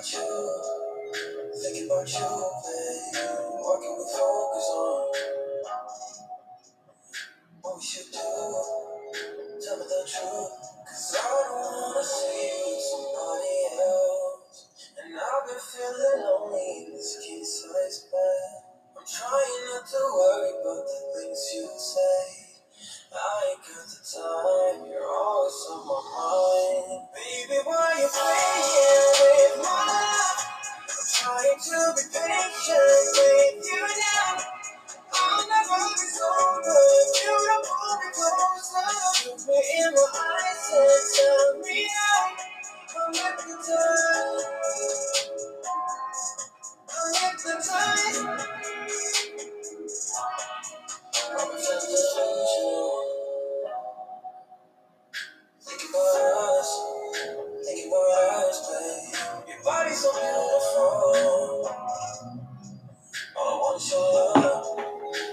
thinking about you, babe. Working with focus on what we should do. Tell me the truth, 'cause I don't wanna see you with somebody else. And I've been feeling lonely in this king size bed. I'm trying not to worry about the things you say. I ain't got the time, you're always on my mind. Baby, why you playing with my life? I'm trying to be patient with you now. I'll never be sober if you don't pull me closer. Look me in my eyes and tell me out. I'm hypnotized. I'm hypnotized. I'm just delusional. Think about us. Think about us, babe. Your body's so beautiful. All I want is your love.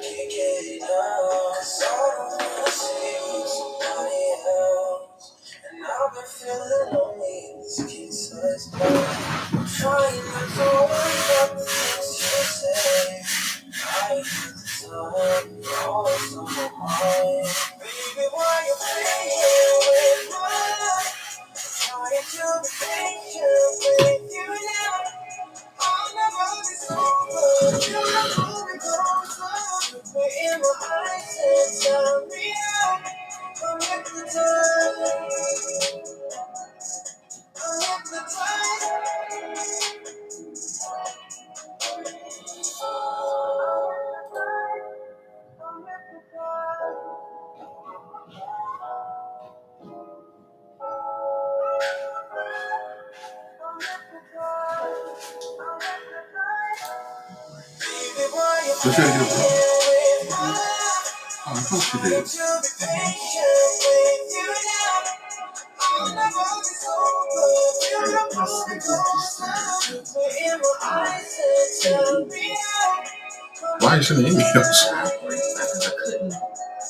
Can't get enough. 'Cause I don't wanna see you with somebody else. And I've been feeling lonely in this king size bed. I'm trying not to worry about the things you say. I ain't got the time. You're always on my mind. Baby, why you playing with my life? Trying to be patient with you now. I'll never be sober. You don't pull me closer. Look me in my eyes and tell me out. I'm hypnotized. I'm hypnotized. I'm Let's try to get a phone. Oh, I thought she did. Why are you sending emails? Because I couldn't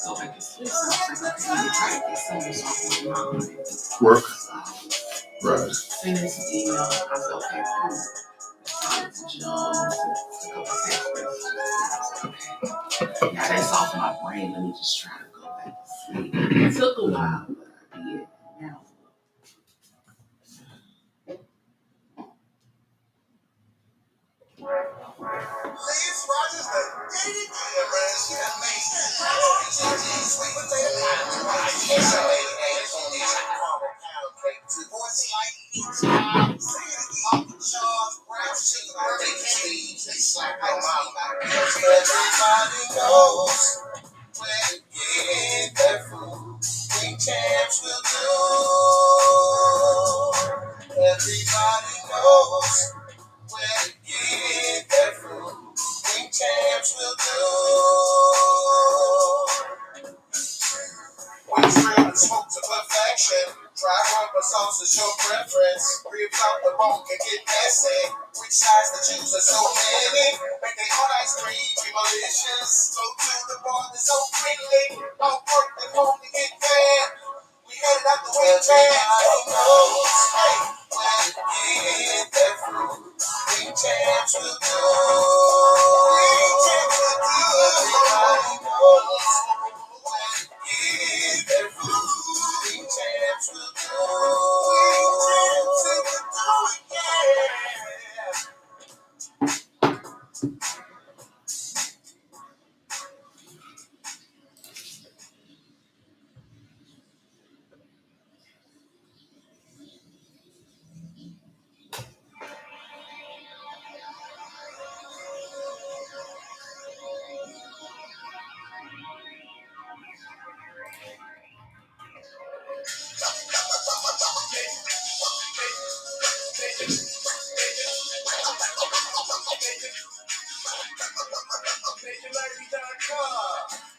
go back to sleep. So I was like, okay, let me try to get something off my mind. Work. So Right. send this email. I was like, okay, cool. To John, to go to text messages. Now that's off my brain. Let me just try to go back to sleep. It took a while, but I did. Now. Liz Rogers, the dating man, she amazing. Sweet potato pie, rice, ass on these caramel pound cake. Voice like each time, saying it off the charts, brown sugar, birthday cake. They slap on my back. Everybody knows where to get that food. Think champs will do. Everybody knows where to get that food. Think champs will do. White shrimp and smoke to perfection. Dry rubber sauce is your preference. Ribs out the bone can get messy. Which size to choose are so many. Make they hot ice cream be malicious. Go to the bar that's so friendly. Don't work the home to get bad. We headed out the way of everybody knows. Hey, where to get that fruit. Think champs will do. Think champs will do. Everybody knows. Where to get that fruit. Think champs will do. Think champs will do it, yeah.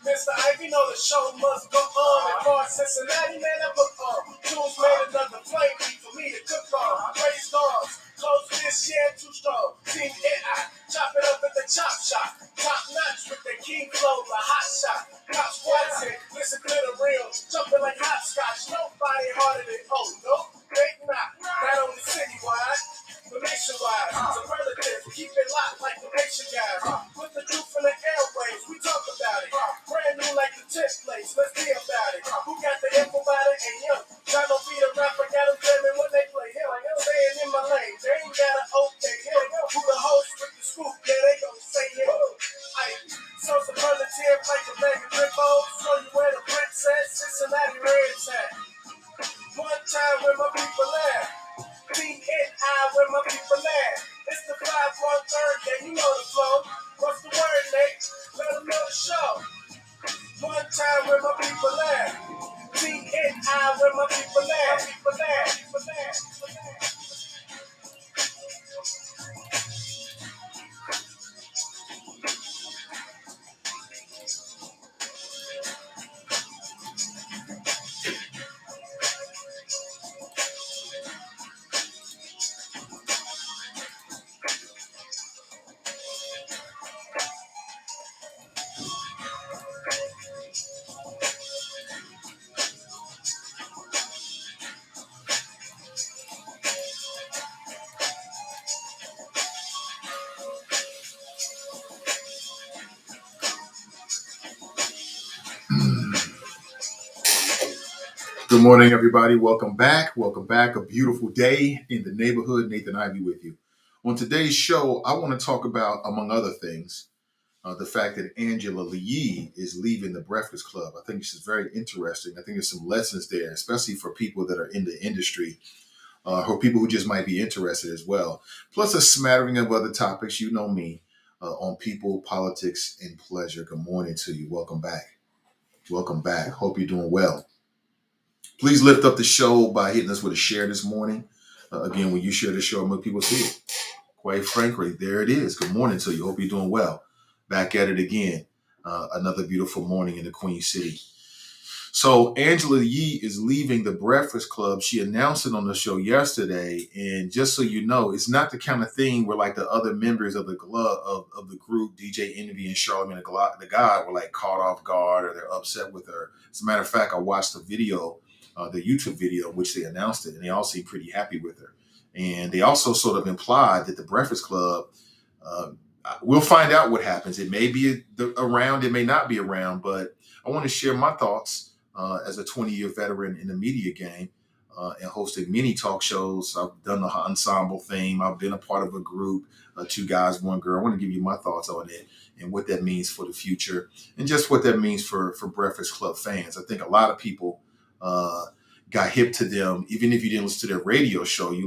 Mr. Ivy, know the show must go on. And for Cincinnati, man, I put on. Jules made another flame beat for me to cook on. I praise stars, close this year too strong. Team AI, chop it up at the chop shop. Top notch with the king flow, the hot shot. Cop squats it, listen to the real. Jumping like hopscotch, nobody harder than, oh, no, they not. Not only citywide, but nationwide. keep it locked like the nation guys. Put the truth in the airways, we talk about it. Brand new like the 10th place, let's be about it. Who got the info about it? And yo, try to be the rapper, got them jamming when they play him. Staying in my lane, they ain't got an okay him. Who the host with the scoop, yeah, they gon' say him. So superlative like a bag of Grippo. Show you where the princess, Cincinnati Reds at. One time where my people at. BNI where my people at. It's the 5-1-3, yeah, you know the flow. What's the word, Nate? Let them know the show. One time where my people at. BNI where my people at. Good morning, everybody. Welcome back. Welcome back. A beautiful day in the neighborhood. Nathan Ivy with you. On today's show, I want to talk about, among other things, the fact that Angele Yee is leaving the Breakfast Club. I think this is very interesting. I think there's some lessons there, especially for people that are in the industry, or people who just might be interested as well. Plus a smattering of other topics, you know me, on people, politics, and pleasure. Good morning to you. Welcome back. Welcome back. Hope you're doing well. Please lift up the show by hitting us with a share this morning. Again, when you share the show, more people see it. Quite frankly, there it is. Good morning to you. Hope you're doing well. Back at it again. Another beautiful morning in the Queen City. So Angele Yee is leaving the Breakfast Club. She announced it on the show yesterday. And just so you know, it's not the kind of thing where like the other members of the of the group, DJ Envy and Charlamagne the God, were like caught off guard or they're upset with her. As a matter of fact, I watched the video, the YouTube video in which they announced it, and they all seemed pretty happy with her. And they also sort of implied that the Breakfast Club, uh, we'll find out what happens. It may be around, it may not be around, but I want to share my thoughts as a 20-year veteran in the media game and hosted many talk shows. I've done the ensemble theme. I've been a part of a group, two guys, one girl. I want to give you my thoughts on it and what that means for the future and just what that means for Breakfast Club fans. I think a lot of people got hip to them. Even if you didn't listen to their radio show, you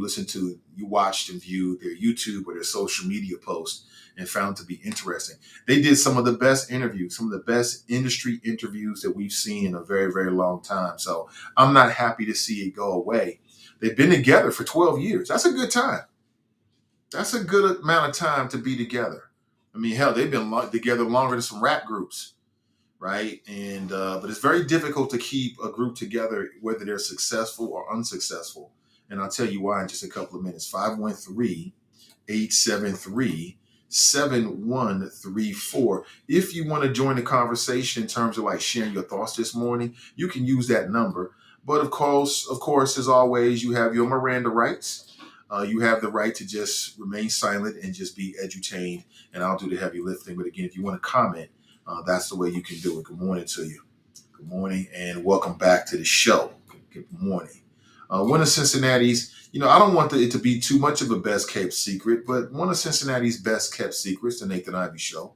watched and viewed their YouTube or their social media posts and found to be interesting. They did some of the best interviews, some of the best industry interviews that we've seen in a very, very long time. So I'm not happy to see it go away. They've been together for 12 years. That's a good time. That's a good amount of time to be together. I mean, hell, they've been together longer than some rap groups, right? And but it's very difficult to keep a group together, whether they're successful or unsuccessful. And I'll tell you why in just a couple of minutes. 513-873-7134. If you want to join the conversation in terms of like sharing your thoughts this morning, you can use that number. But of course, as always, you have your Miranda rights. You have the right to just remain silent and just be edutained, and I'll do the heavy lifting. But again, if you want to comment, that's the way you can do it. Good morning to you. Good morning, and welcome back to the show. Good morning. One of Cincinnati's, I don't want it to be too much of a best kept secret, but one of Cincinnati's best kept secrets, the Nathan Ivy Show.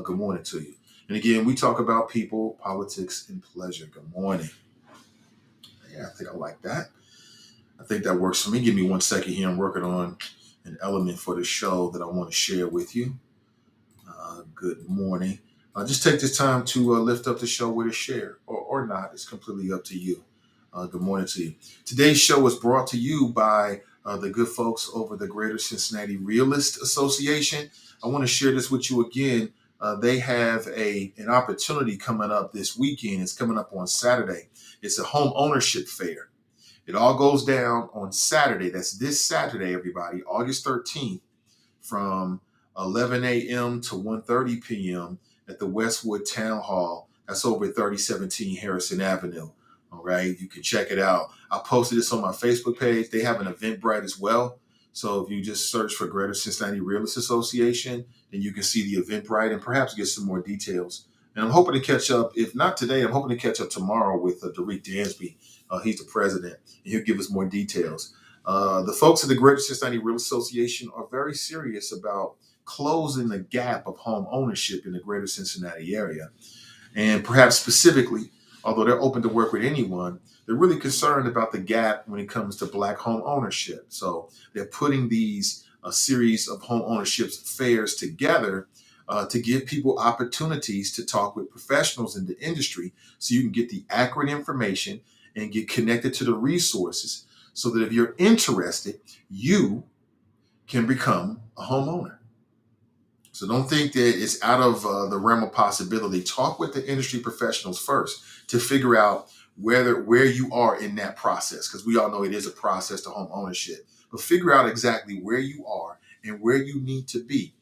Good morning to you. And again, we talk about people, politics, and pleasure. Good morning. Yeah, I think I like that. I think that works for me. Give me 1 second here. I'm working on an element for the show that I want to share with you. Good morning. Just take this time to lift up the show with a share or not. It's completely up to you. Good morning to you. Today's show is brought to you by the good folks over the Greater Cincinnati Realist Association. I want to share this with you again. They have an opportunity coming up this weekend. It's coming up on Saturday. It's a home ownership fair. It all goes down on Saturday. That's this Saturday, everybody, August 13th, from 11 a.m. to 1:30 p.m. at the Westwood Town Hall. That's over at 3017 Harrison Avenue. All right, you can check it out. I posted this on my Facebook page. They have an Eventbrite as well. So if you just search for Greater Cincinnati Realist Association, then you can see the Eventbrite and perhaps get some more details. And I'm hoping to catch up, if not today, I'm hoping to catch up tomorrow with Derek Dansby. He's the president, and he'll give us more details. The folks at the Greater Cincinnati Realist Association are very serious about closing the gap of home ownership in the greater Cincinnati area. And perhaps specifically, although they're open to work with anyone, they're really concerned about the gap when it comes to Black home ownership. So they're putting these a series of home ownership fairs together to give people opportunities to talk with professionals in the industry so you can get the accurate information and get connected to the resources so that if you're interested, you can become a homeowner. So don't think that it's out of the realm of possibility. Talk with the industry professionals first to figure out where you are in that process, because we all know it is a process to home ownership. But figure out exactly where you are and where you need to be.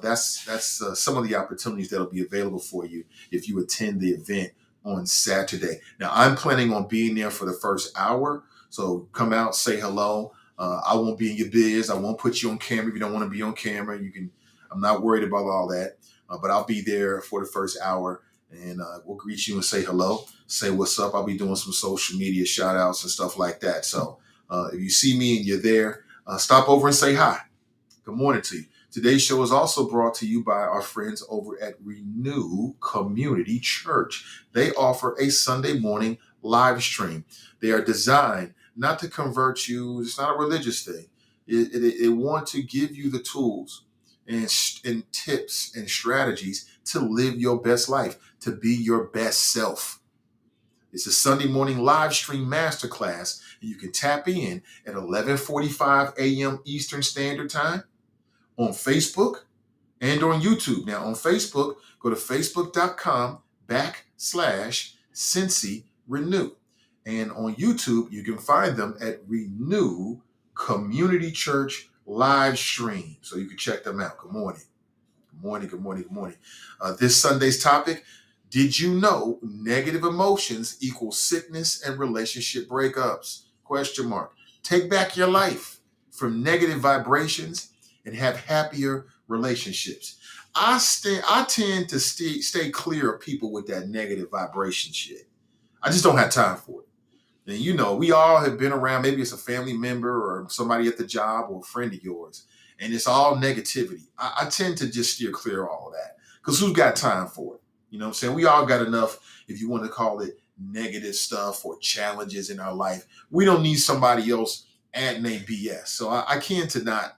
That's some of the opportunities that'll be available for you if you attend the event on Saturday. Now I'm planning on being there for the first hour, so come out, say hello. I won't be in your biz. I won't put you on camera if you don't want to be on camera. You can. I'm not worried about all that, but I'll be there for the first hour and we'll greet you and say hello, say what's up. I'll be doing some social media shout outs and stuff like that. So if you see me and you're there, stop over and say hi. Good morning to you. Today's show is also brought to you by our friends over at Renew Community Church. They offer a Sunday morning live stream. They are designed not to convert you. It's not a religious thing. It want to give you the tools and tips and strategies to live your best life, to be your best self. It's a Sunday morning live stream masterclass, and you can tap in at 11:45 a.m. Eastern Standard Time on Facebook and on YouTube. Now, on Facebook, go to facebook.com/Cincy Renew. And on YouTube, you can find them at Renew Community Church live stream. So you can check them out. Good morning. Good morning. Good morning. Good morning. This Sunday's topic: did you know negative emotions equal sickness and relationship breakups? Question mark. Take back your life from negative vibrations and have happier relationships. I tend to stay clear of people with that negative vibration shit. I just don't have time for it. And we all have been around, maybe it's a family member or somebody at the job or a friend of yours, and it's all negativity. I tend to just steer clear of all of that because who's got time for it? You know what I'm saying? We all got enough, if you want to call it negative stuff or challenges in our life. We don't need somebody else adding their BS. So I can to not,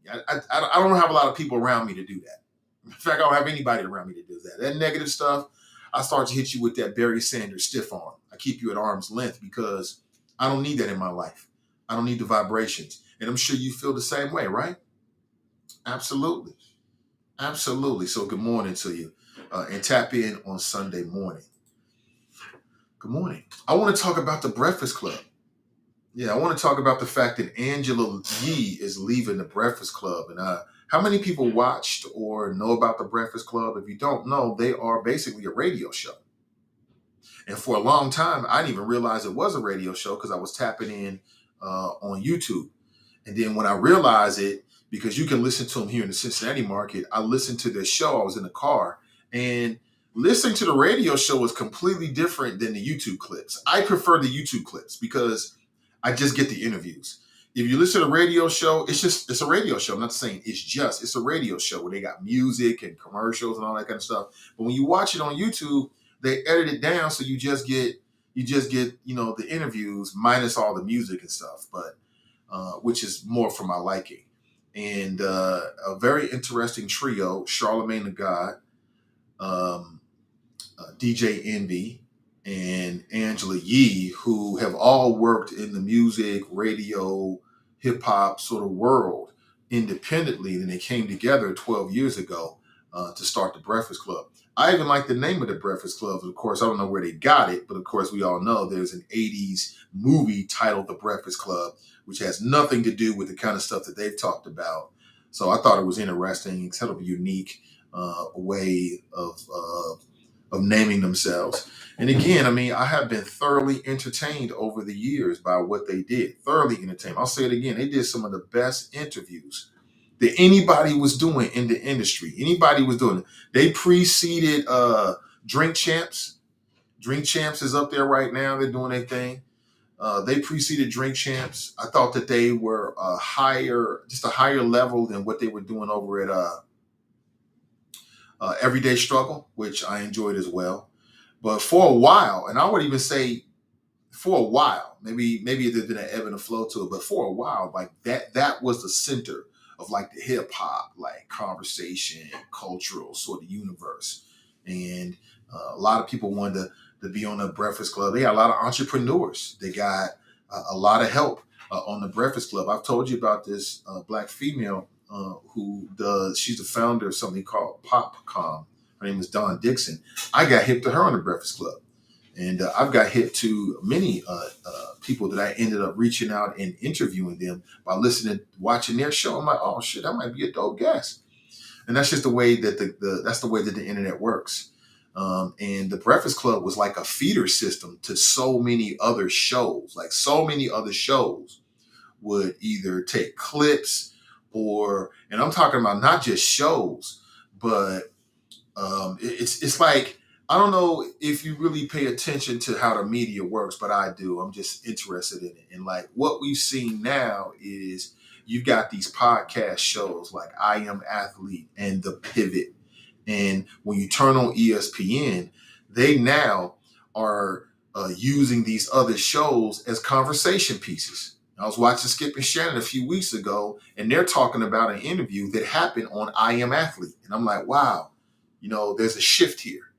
I don't have a lot of people around me to do that. In fact, I don't have anybody around me to do that. That negative stuff, I start to hit you with that Barry Sanders stiff arm. I keep you at arm's length because I don't need that in my life. I don't need the vibrations. And I'm sure you feel the same way, right? Absolutely. Absolutely. So good morning to you. And tap in on Sunday morning. Good morning. I want to talk about the Breakfast Club. Yeah, I want to talk about the fact that Angela Yee is leaving the Breakfast Club. And how many people watched or know about the Breakfast Club? If you don't know, they are basically a radio show. And for a long time, I didn't even realize it was a radio show because I was tapping in on YouTube. And then when I realized it, because you can listen to them here in the Cincinnati market, I listened to their show. I was in the car, and listening to the radio show was completely different than the YouTube clips. I prefer the YouTube clips because I just get the interviews. If you listen to the radio show, it's a radio show. I'm not saying it's a radio show where they got music and commercials and all that kind of stuff. But when you watch it on YouTube, they edit it down so you just get the interviews minus all the music and stuff, but which is more for my liking. And a very interesting trio: Charlemagne the God, DJ Envy, and Angela Yee, who have all worked in the music, radio, hip hop sort of world independently. Then they came together 12 years ago to start the Breakfast Club. I even like the name of the Breakfast Club. Of course, I don't know where they got it, but of course, we all know there's an 80s movie titled The Breakfast Club, which has nothing to do with the kind of stuff that they've talked about. So I thought it was interesting, kind of a unique way of naming themselves. And again, I mean, I have been thoroughly entertained over the years by what they did. Thoroughly entertained. I'll say it again. They did some of the best interviews that anybody was doing in the industry. Anybody was doing it. They preceded Drink Champs. Drink Champs is up there right now. They're doing their thing. They preceded Drink Champs. I thought that they were just a higher level than what they were doing over at Everyday Struggle, which I enjoyed as well. But for a while, and I would even say for a while, maybe there's been an ebb and a flow to it, but for a while, like that was the center of like the hip hop, like conversation, cultural sort of universe. And a lot of people wanted to be on the Breakfast Club. They got a lot of entrepreneurs. They got a lot of help on the Breakfast Club. I've told you about this black female she's the founder of something called Popcom. Her name is Dawn Dixon. I got hip to her on the Breakfast Club. And I've got hip to many people that I ended up reaching out and interviewing them by watching their show. I'm like, oh shit, that might be a dope guest. And that's just the way that that's the way that the internet works. And the Breakfast Club was like a feeder system to so many other shows. Like so many other shows would either take clips and I'm talking about not just shows, but it's like, I don't know if you really pay attention to how the media works, but I do. I'm just interested in it. And like what we've seen now is you've got these podcast shows like I Am Athlete and The Pivot. And when you turn on ESPN, they now are using these other shows as conversation pieces. I was watching Skip and Shannon a few weeks ago, and they're talking about an interview that happened on I Am Athlete. And I'm like, wow, there's a shift here.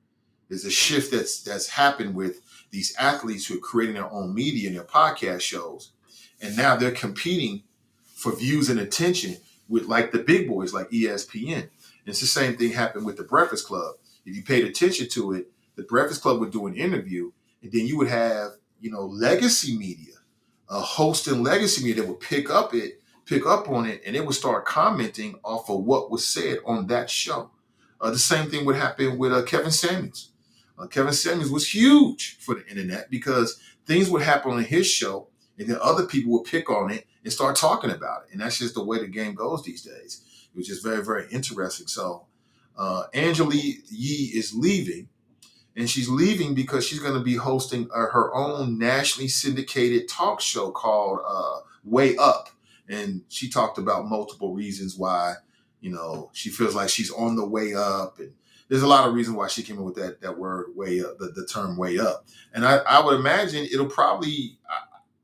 There's a shift that's happened with these athletes who are creating their own media and their podcast shows. And now they're competing for views and attention with like the big boys like ESPN. And it's the same thing happened with the Breakfast Club. If you paid attention to it, the Breakfast Club would do an interview, and then you would have, legacy media, hosting legacy media that would pick up on it, and it would start commenting off of what was said on that show. The same thing would happen with Kevin Samuels. Kevin Samuels was huge for the internet because things would happen on his show, and then other people would pick on it and start talking about it. And that's just the way the game goes these days. It was just very, very interesting. So Angele Yee is leaving, and she's leaving because she's going to be hosting her own nationally syndicated talk show called Way Up. And she talked about multiple reasons why, she feels like she's on the way up. And there's a lot of reasons why she came up with that word way up, the term way up. And I would imagine it'll probably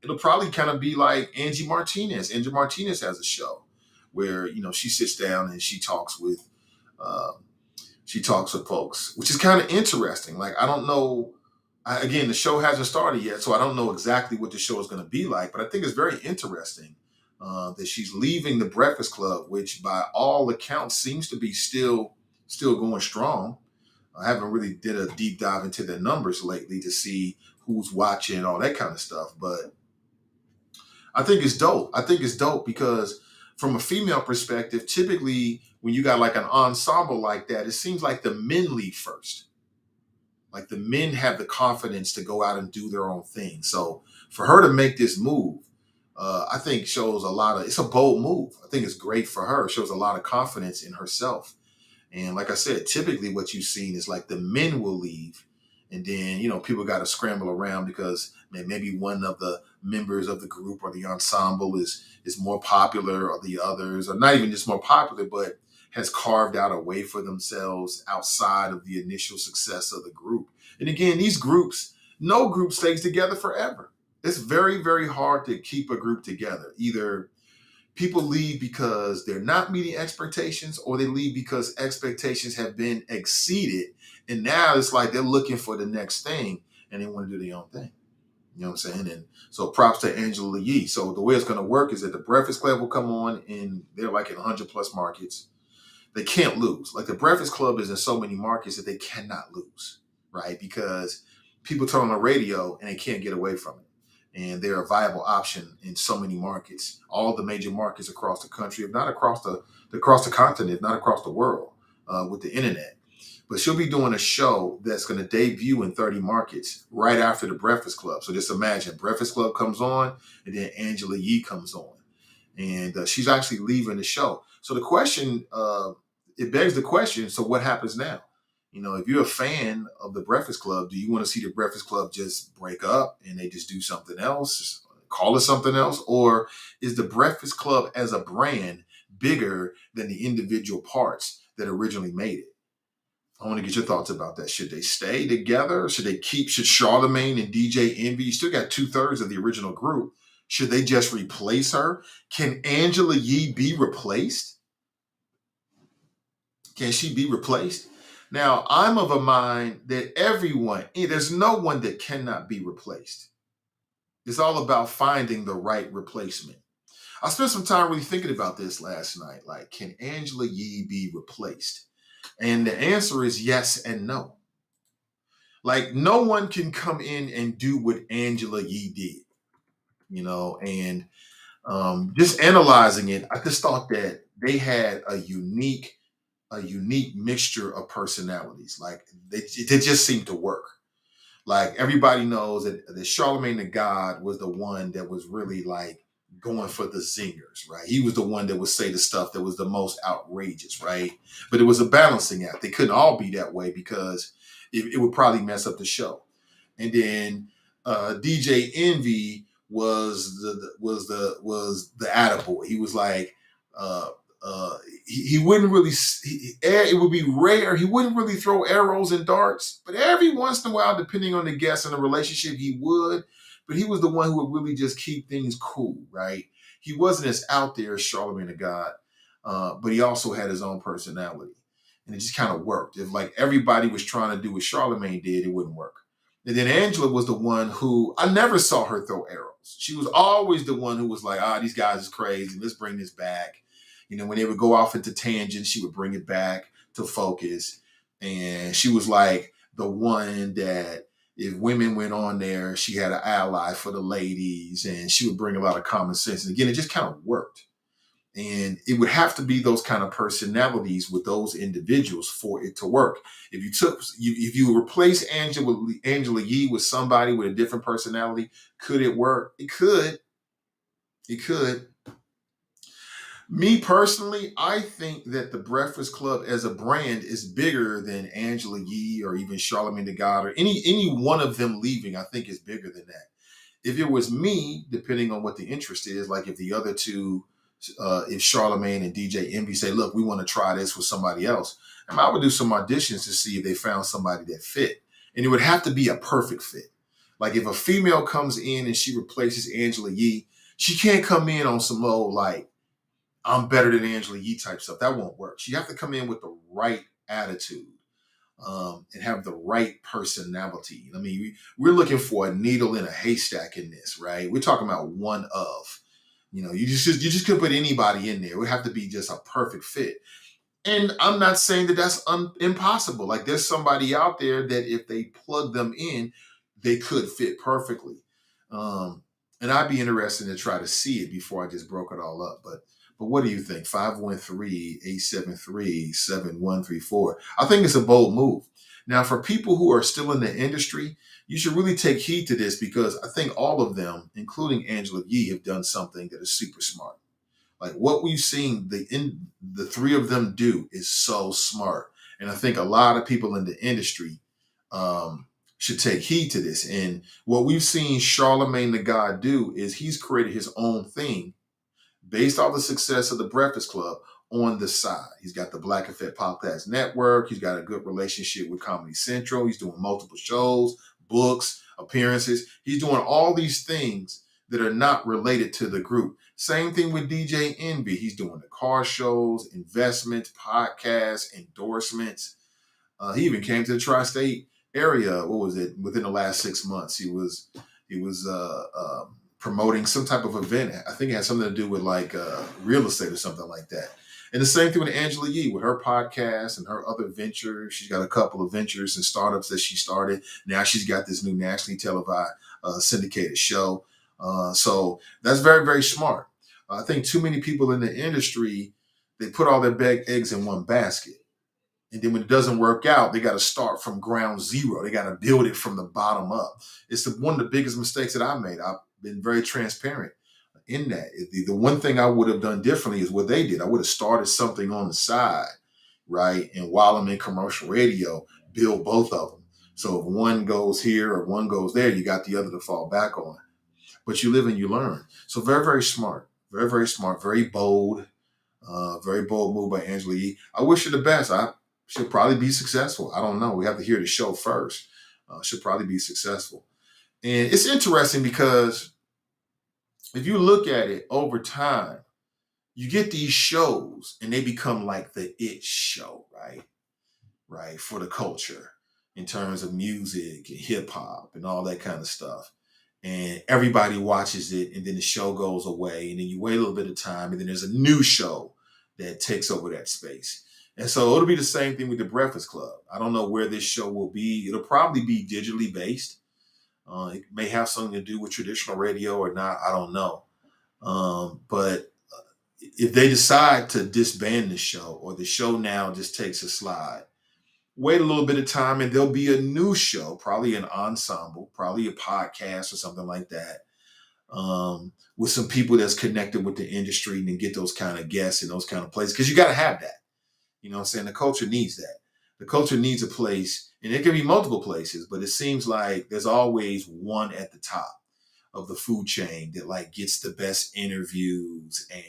kind of be like Angie Martinez. Angie Martinez has a show where, she sits down and uh, she talks with folks, which is kind of interesting. Like, I don't know. Again, the show hasn't started yet, so I don't know exactly what the show is going to be like. But I think it's very interesting that she's leaving the Breakfast Club, which by all accounts seems to be still going strong. I haven't really did a deep dive into the numbers lately to see who's watching and all that kind of stuff. But I think it's dope. I think it's dope because from a female perspective, typically when you got like an ensemble like that, it seems like the men leave first. Like the men have the confidence to go out and do their own thing. So for her to make this move, I think shows it's a bold move. I think it's great for her. It shows a lot of confidence in herself. And like I said, typically what you've seen is like the men will leave, and then, people got to scramble around because maybe one of the members of the group or the ensemble is more popular, or the others are not even just more popular, but has carved out a way for themselves outside of the initial success of the group. And again, no group stays together forever. It's very, very hard to keep a group together. Either people leave because they're not meeting expectations, or they leave because expectations have been exceeded. And now it's like they're looking for the next thing and they want to do their own thing. You know what I'm saying? And so props to Angela Yee. So the way it's going to work is that the Breakfast Club will come on, and they're like in 100 plus markets. They can't lose. Like the Breakfast Club is in so many markets that they cannot lose, right? Because people turn on the radio and they can't get away from it. And they're a viable option in so many markets, all the major markets across the country, if not across the continent, if not across the world, with the internet. But she'll be doing a show that's going to debut in 30 markets right after the Breakfast Club. So just imagine Breakfast Club comes on, and then Angela Yee comes on, and she's actually leaving the show. So the question, it begs the question: so what happens now? If you're a fan of the Breakfast Club, do you want to see the Breakfast Club just break up and they just do something else, call it something else, or is the Breakfast Club as a brand bigger than the individual parts that originally made it? I want to get your thoughts about that. Should they stay together? Should Charlemagne and DJ Envy, you still got 2/3 of the original group. Should they just replace her? Can Angela Yee be replaced? Can she be replaced? Now, I'm of a mind that there's no one that cannot be replaced. It's all about finding the right replacement. I spent some time really thinking about this last night. Like, can Angela Yee be replaced? And the answer is yes and no. Like, no one can come in and do what Angela Yee did, and just analyzing it, I just thought that they had a unique mixture of personalities. Like, they just seemed to work. Like, everybody knows that Charlemagne the God was the one that was really like going for the zingers, right? He was the one that would say the stuff that was the most outrageous, right? But it was a balancing act. They couldn't all be that way because it would probably mess up the show. And then DJ Envy was the attaboy. He was like, uh, he wouldn't really. It would be rare. He wouldn't really throw arrows and darts, but every once in a while, depending on the guest and the relationship, he would. But he was the one who would really just keep things cool, right? He wasn't as out there as Charlemagne the God, but he also had his own personality, and it just kind of worked. If like everybody was trying to do what Charlemagne did, it wouldn't work. And then Angela was the one who I never saw her throw arrows. She was always the one who was like, these guys is crazy. Let's bring this back. When they would go off into tangents, she would bring it back to focus. And she was like the one that if women went on there, she had an ally for the ladies, and she would bring a lot of common sense. And again, it just kind of worked. And it would have to be those kind of personalities with those individuals for it to work. If you replace Angela Yee with somebody with a different personality, could it work? It could. It could. Me personally, I think that the Breakfast Club as a brand is bigger than Angela Yee or even Charlemagne the God or any one of them leaving. I think is bigger than that. If it was me, depending on what the interest is, like if the other two, if Charlemagne and DJ Envy say, look, we want to try this with somebody else, I would do some auditions to see if they found somebody that fit. And it would have to be a perfect fit. Like if a female comes in and she replaces Angela Yee, she can't come in on some old like, I'm better than Angela Yee type stuff. That won't work. She have to come in with the right attitude and have the right personality. I mean, we're looking for a needle in a haystack in this, right? We're talking about one of. You just couldn't put anybody in there. It would have to be just a perfect fit. And I'm not saying that that's impossible. Like there's somebody out there that if they plug them in, they could fit perfectly. Um, and I'd be interested to try to see it before I just broke it all up. But what do you think? 513-873-7134. I think it's a bold move. Now, for people who are still in the industry, you should really take heed to this because I think all of them, including Angela Yee, have done something that is super smart. Like what we've seen the three of them do is so smart. And I think a lot of people in the industry should take heed to this. And what we've seen Charlemagne the God do is he's created his own thing based off the success of the Breakfast Club on the side. He's got the Black Effect Podcast Network. He's got a good relationship with Comedy Central. He's doing multiple shows, books, appearances. He's doing all these things that are not related to the group. Same thing with DJ Envy. He's doing the car shows, investments, podcasts, endorsements. He even came to the tri-state area. What was it? Within the last 6 months, he was promoting some type of event. I think it had something to do with like real estate or something like that. And the same thing with Angela Yee with her podcast and her other ventures. She's got a couple of ventures and startups that she started. Now she's got this new nationally televised syndicated show. So that's very, very smart. I think too many people in the industry, they put all their eggs in one basket. And then when it doesn't work out, they got to start from ground zero. They got to build it from the bottom up. It's one of the biggest mistakes that I made. I've been very transparent in that. The one thing I would have done differently is what they did. I would have started something on the side, right? And while I'm in commercial radio, build both of them. So if one goes here or one goes there, you got the other to fall back on. But you live and you learn. So very, very smart. Very, very smart. Very bold move by Angela Yee. I wish her the best. She'll probably be successful. I don't know. We have to hear the show first. She'll probably be successful. And it's interesting because if you look at it over time, you get these shows and they become like the it show, right? Right, for the culture in terms of music and hip hop and all that kind of stuff. And everybody watches it, and then the show goes away, and then you wait a little bit of time, and then there's a new show that takes over that space. And so it'll be the same thing with the Breakfast Club. I don't know where this show will be. It'll probably be digitally based. It may have something to do with traditional radio or not. I don't know. But if they decide to disband the show, or the show now just takes a slide, wait a little bit of time and there'll be a new show, probably an ensemble, probably a podcast or something like that, with some people that's connected with the industry, and then get those kind of guests in those kind of places. Because you got to have that. You know what I'm saying? The culture needs that. The culture needs a place, and it can be multiple places, but it seems like there's always one at the top of the food chain that like gets the best interviews, and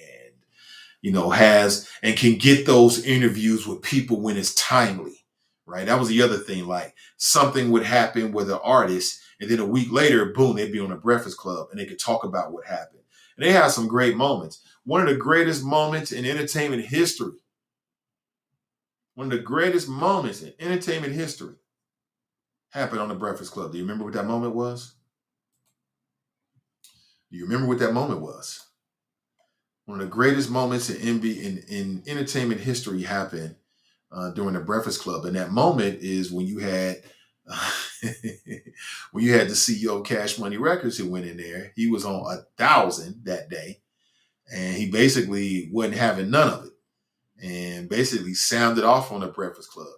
has and can get those interviews with people when it's timely, right? That was the other thing. Like something would happen with an artist, and then a week later, boom, they'd be on a Breakfast Club and they could talk about what happened. And they have some great moments. One of the greatest moments in entertainment history. One of the greatest moments in entertainment history happened on the Breakfast Club. Do you remember what that moment was? Do you remember what that moment was? One of the greatest moments in entertainment history happened during the Breakfast Club, and that moment is when you had when you had the CEO of Cash Money Records who went in there. He was on 1,000 that day, and he basically wasn't having none of it, and basically sounded off on the Breakfast Club.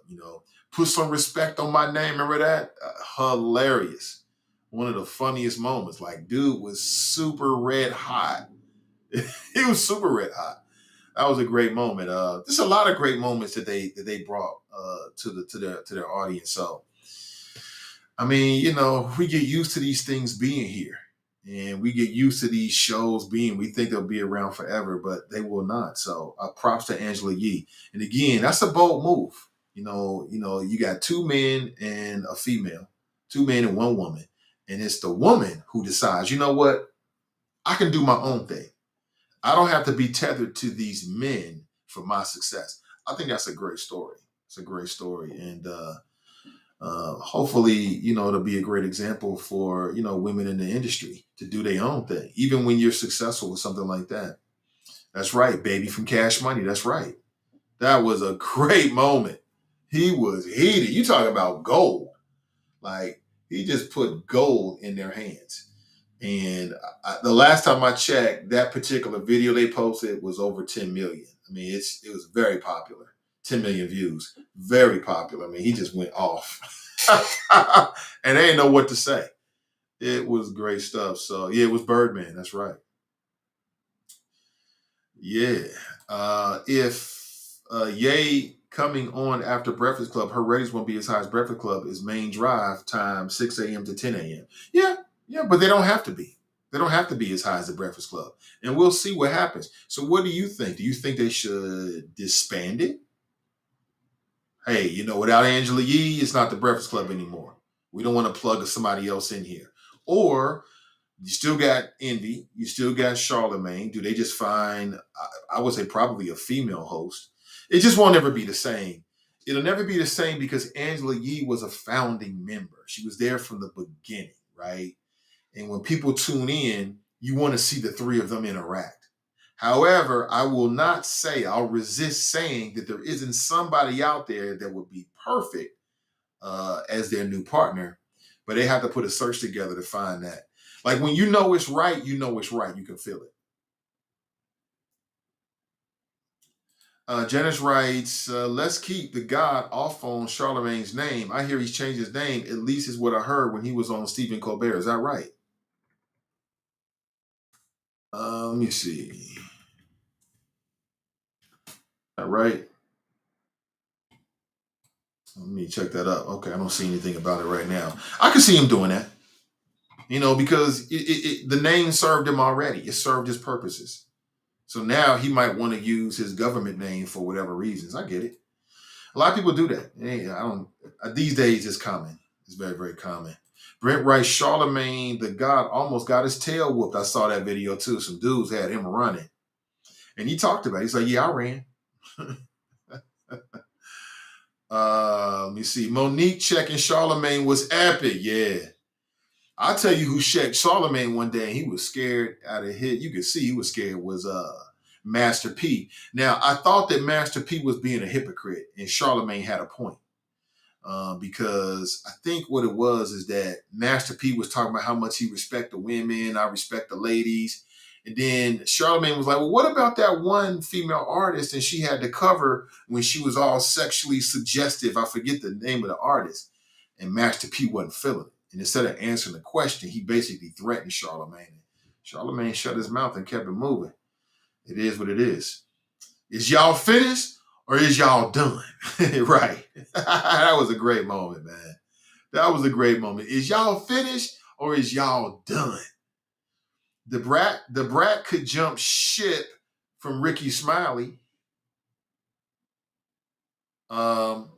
Put some respect on my name. Remember that? Hilarious. One of the funniest moments. Like, dude was super red hot. He was super red hot. That was a great moment. There's a lot of great moments that they brought to their audience. So, I mean, we get used to these things being here, and we get used to these shows being. We think they'll be around forever, but they will not. So, props to Angela Yee. And again, that's a bold move. You got two men and a female, two men and one woman, and it's the woman who decides. You know what? I can do my own thing. I don't have to be tethered to these men for my success. I think that's a great story. It's a great story. And hopefully, it'll be a great example for, women in the industry to do their own thing, even when you're successful with something like that. That's right, baby from Cash Money. That's right. That was a great moment. He was heated. You talk about gold. Like, he just put gold in their hands. And the last time I checked, that particular video they posted was over 10 million. I mean, it was very popular. 10 million views. Very popular. I mean, he just went off. And they didn't know what to say. It was great stuff. So, yeah, it was Birdman. That's right. Yeah. If Ye coming on after Breakfast Club, her ratings won't be as high as Breakfast Club, is main drive time 6 a.m. to 10 a.m. Yeah, but they don't have to be. They don't have to be as high as the Breakfast Club. And we'll see what happens. So what do you think? Do you think they should disband it? Hey, without Angela Yee, it's not the Breakfast Club anymore. We don't want to plug somebody else in here. Or you still got Envy. You still got Charlemagne. Do they just find, I would say probably a female host? It just won't ever be the same. It'll never be the same because Angela Yee was a founding member. She was there from the beginning, right? And when people tune in, you want to see the three of them interact. However, I'll resist saying that there isn't somebody out there that would be perfect as their new partner, but they have to put a search together to find that. Like when you know it's right, you know it's right. You can feel it. Janice writes, let's keep the God off on Charlemagne's name. I hear he's changed his name. At least is what I heard when he was on Stephen Colbert. Is that right? Let me see. All right. Let me check that up. Okay, I don't see anything about it right now. I can see him doing that, because the name served him already. It served his purposes. So now he might want to use his government name for whatever reasons. I get it. A lot of people do that. I don't. These days, it's common. It's very, very common. Brent writes, Charlemagne, the God, almost got his tail whooped. I saw that video too. Some dudes had him running, and he talked about it. He's like, "Yeah, I ran." Let me see. Monique checking Charlemagne was epic. Yeah, I'll tell you who checked Charlemagne one day. And he was scared out of hit. You could see he was scared. Was Master P. Now I thought that Master P was being a hypocrite, and Charlemagne had a point. Because I think what it was is that Master P was talking about how much he respect the women, I respect the ladies. And then Charlemagne was like, well, what about that one female artist? And she had the cover when she was all sexually suggestive. I forget the name of the artist. And Master P wasn't feeling it. And instead of answering the question, he basically threatened Charlemagne. Charlemagne shut his mouth and kept it moving. It is what it is. Is y'all finished or is y'all done? Right. That was a great moment, man. That was a great moment. Is y'all finished or is y'all done? The brat could jump ship from Ricky Smiley. Um,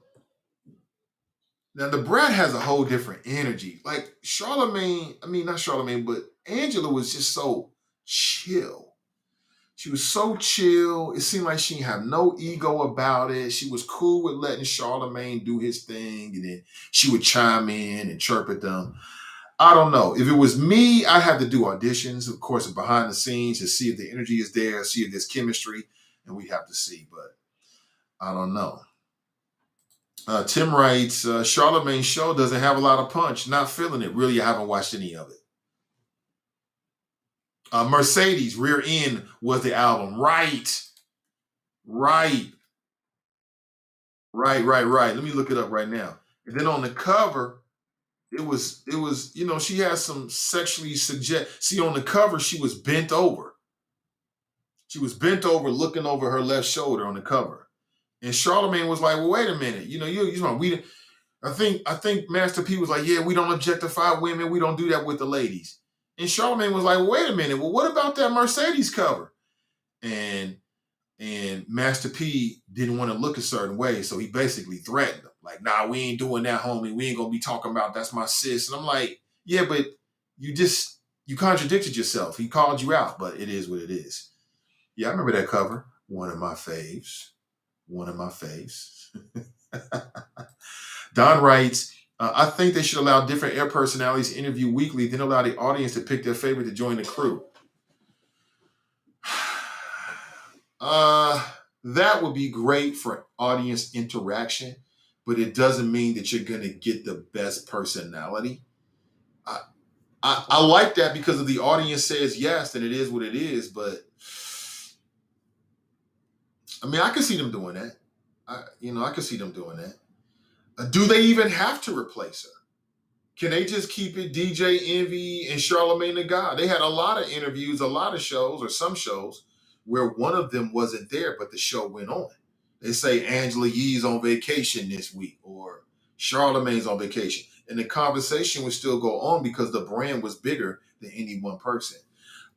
Now the brat has a whole different energy. Like Charlemagne, I mean not Charlemagne, but Angela was just so chill. She was so chill. It seemed like she didn't have no ego about it. She was cool with letting Charlemagne do his thing, and then she would chime in and chirp at them. I don't know. If it was me, I'd have to do auditions, of course, behind the scenes to see if the energy is there, see if there's chemistry, and we'd have to see. But I don't know. Tim writes, Charlemagne's show doesn't have a lot of punch. Not feeling it. Really, I haven't watched any of it. Mercedes, Rear End was the album. Right. Right. Right. Let me look it up right now. And then on the cover, it was, she had some sexually suggest. See, on the cover, she was bent over. She was bent over, looking over her left shoulder on the cover. And Charlemagne was like, "Well, wait a minute. We." I think Master P was like, "Yeah, we don't objectify women. We don't do that with the ladies." And Charlemagne was like, "Well, wait a minute. Well, what about that Mercedes cover?" And Master P didn't want to look a certain way, so he basically threatened him, like, "Nah, we ain't doing that, homie. We ain't gonna be talking about that's my sis." And I'm like, "Yeah, but you contradicted yourself. He called you out, but it is what it is." Yeah, I remember that cover. One of my faves. One of my faves. Don writes, I think they should allow different air personalities to interview weekly, then allow the audience to pick their favorite to join the crew. That would be great for audience interaction, but it doesn't mean that you're going to get the best personality. I, I like that because if the audience says yes, then it is what it is. But I mean, I can see them doing that. I can see them doing that. Do they even have to replace her? Can they just keep it DJ Envy and Charlemagne the God? They had a lot of interviews, a lot of shows, or some shows where one of them wasn't there, but the show went on. They say Angela Yee's on vacation this week, or Charlemagne's on vacation. And the conversation would still go on because the brand was bigger than any one person.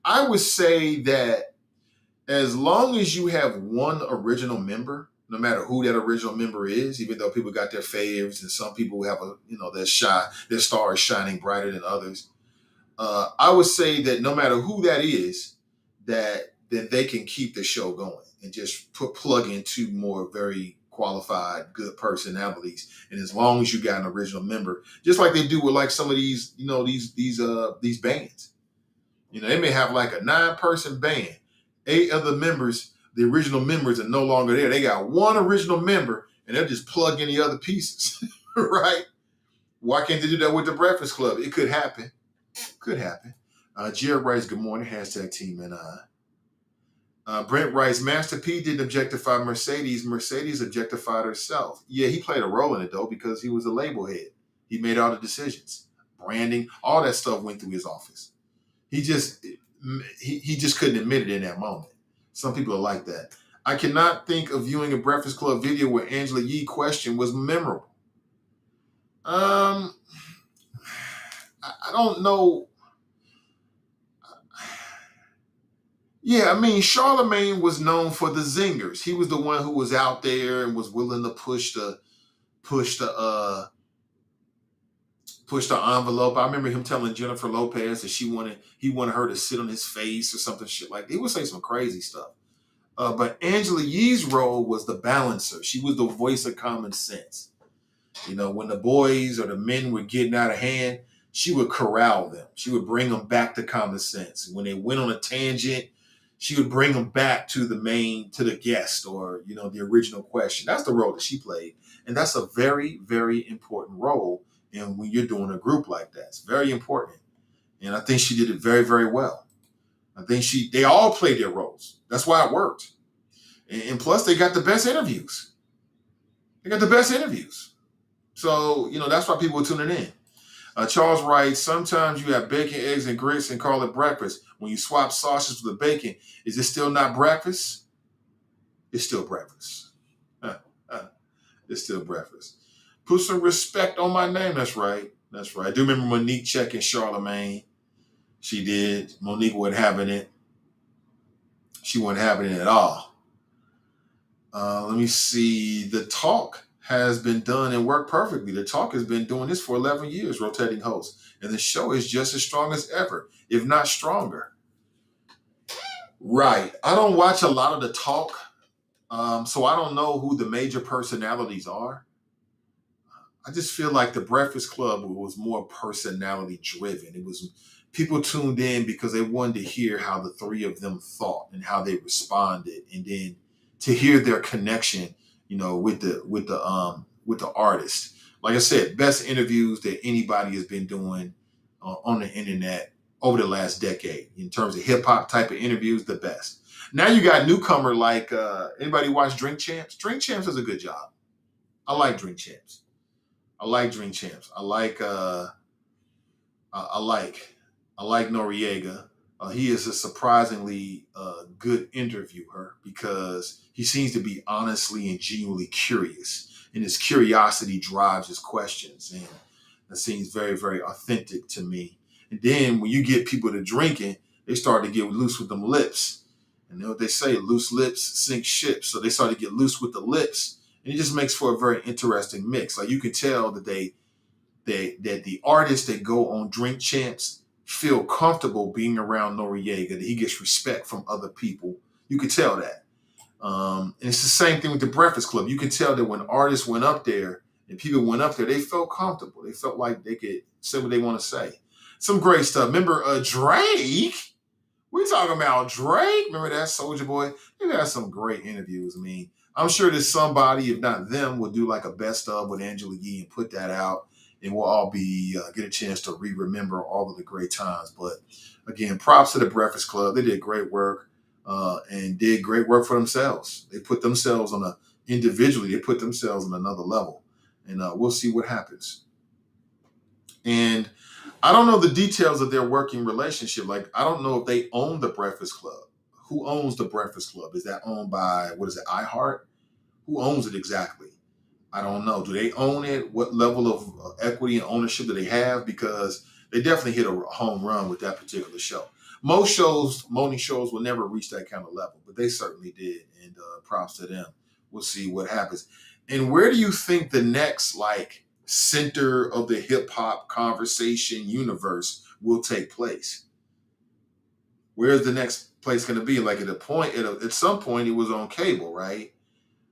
I would say that as long as you have one original member, no matter who that original member is, even though people got their faves and some people have their star is shining brighter than others. I would say that no matter who that is, that then they can keep the show going and just plug in two more very qualified, good personalities. And as long as you got an original member, just like they do with like some of these, these bands. They may have like a 9-person band. 8 of the members, the original members, are no longer there. They got one original member, and they'll just plug in the other pieces, right? Why can't they do that with the Breakfast Club? It could happen. Could happen. Jared writes, "Good morning, hashtag Team and I." Brent writes, Master P didn't objectify Mercedes. Mercedes objectified herself. Yeah, he played a role in it, though, because he was a label head. He made all the decisions. Branding, all that stuff went through his office. He just he just couldn't admit it in that moment. Some people are like that. I cannot think of viewing a Breakfast Club video where Angela Yee question was memorable. Um, I don't know. Yeah, I mean, Charlemagne was known for the zingers. He was the one who was out there and was willing to push the push the envelope. I remember him telling Jennifer Lopez that he wanted her to sit on his face or something shit like that. He would say some crazy stuff. But Angela Yee's role was the balancer. She was the voice of common sense. You know, when the boys or the men were getting out of hand, she would corral them. She would bring them back to common sense. When they went on a tangent, she would bring them back to to the guest or, the original question. That's the role that she played. And that's a very, very important role. And when you're doing a group like that, it's very important. And I think she did it very, very well. I think they all played their roles. That's why it worked. And plus, they got the best interviews. They got the best interviews. So, that's why people are tuning in. Charles writes, sometimes you have bacon, eggs, and grits and call it breakfast. When you swap sausage for the bacon, is it still not breakfast? It's still breakfast. It's still breakfast. Put some respect on my name. That's right. That's right. I do remember Monique checking Charlemagne. She did. Monique wasn't having it. She wasn't having it at all. Let me see. The Talk has been done and worked perfectly. The Talk has been doing this for 11 years, rotating hosts. And the show is just as strong as ever, if not stronger. Right. I don't watch a lot of The Talk, so I don't know who the major personalities are. I just feel like the Breakfast Club was more personality driven. It was people tuned in because they wanted to hear how the three of them thought and how they responded, and then to hear their connection, with the artist. Like I said, best interviews that anybody has been doing on the internet over the last decade in terms of hip hop type of interviews, the best. Now you got newcomer like anybody watch Drink Champs? Drink Champs does a good job. I like Drink Champs. I like Drink Champs. I like I like Noriega. He is a surprisingly good interviewer because he seems to be honestly and genuinely curious, and his curiosity drives his questions, and that seems very, very authentic to me. And then when you get people to drinking, they start to get loose with them lips, and you know what they say: loose lips sink ships. So they start to get loose with the lips, and it just makes for a very interesting mix. Like you can tell that that the artists that go on Drink Champs feel comfortable being around Noriega, that he gets respect from other people. You could tell that. And it's the same thing with the Breakfast Club. You can tell that when artists went up there and people went up there, they felt comfortable. They felt like they could say what they want to say. Some great stuff. Remember Drake? We talking about Drake. Remember that Soldier Boy? They've had some great interviews. I mean, I'm sure that somebody, if not them, will do like a best of with Angela Yee and put that out, and we'll all be get a chance to remember all of the great times. But again, props to the Breakfast Club. They did great work and did great work for themselves. They put themselves on a individually. They put themselves on another level, and we'll see what happens. And I don't know the details of their working relationship. Like, I don't know if they own the Breakfast Club. Who owns the Breakfast Club? Is that owned by, what is it, iHeart? Who owns it exactly? I don't know. Do they own it? What level of equity and ownership do they have? Because they definitely hit a home run with that particular show. Most shows, morning shows, will never reach that kind of level, but they certainly did. And props to them. We'll see what happens. And where do you think the next, like, center of the hip hop conversation universe will take place? Where's the next place going to be? Like at some point, it was on cable, right?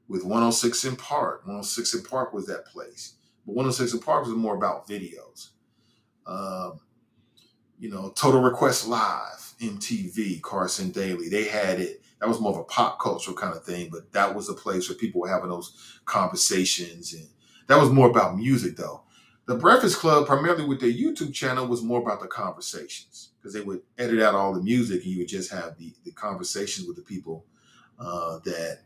With 106 in Park. 106 in Park was that place. But 106 in Park was more about videos. Um, Total Request Live, MTV, Carson Daly. They had it. That was more of a pop culture kind of thing, but that was a place where people were having those conversations. And that was more about music, though. The Breakfast Club, primarily with their YouTube channel, was more about the conversations. because they would edit out all the music and you would just have the conversations with the people that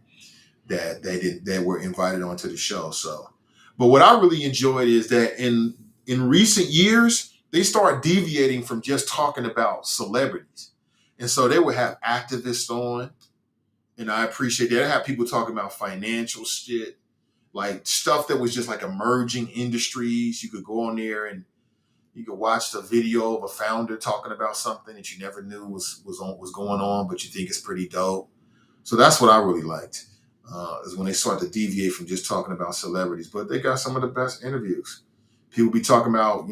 they did that were invited onto the show. So, but what I really enjoyed is that in recent years they start deviating from just talking about celebrities, and so they would have activists on, and I appreciate that. They have people talking about financial shit, like stuff that was just like emerging industries. You could go on there and you could watch the video of a founder talking about something that you never knew was going on, but you think it's pretty dope. So that's what I really liked, is when they start to deviate from just talking about celebrities. But they got some of the best interviews. People be talking about,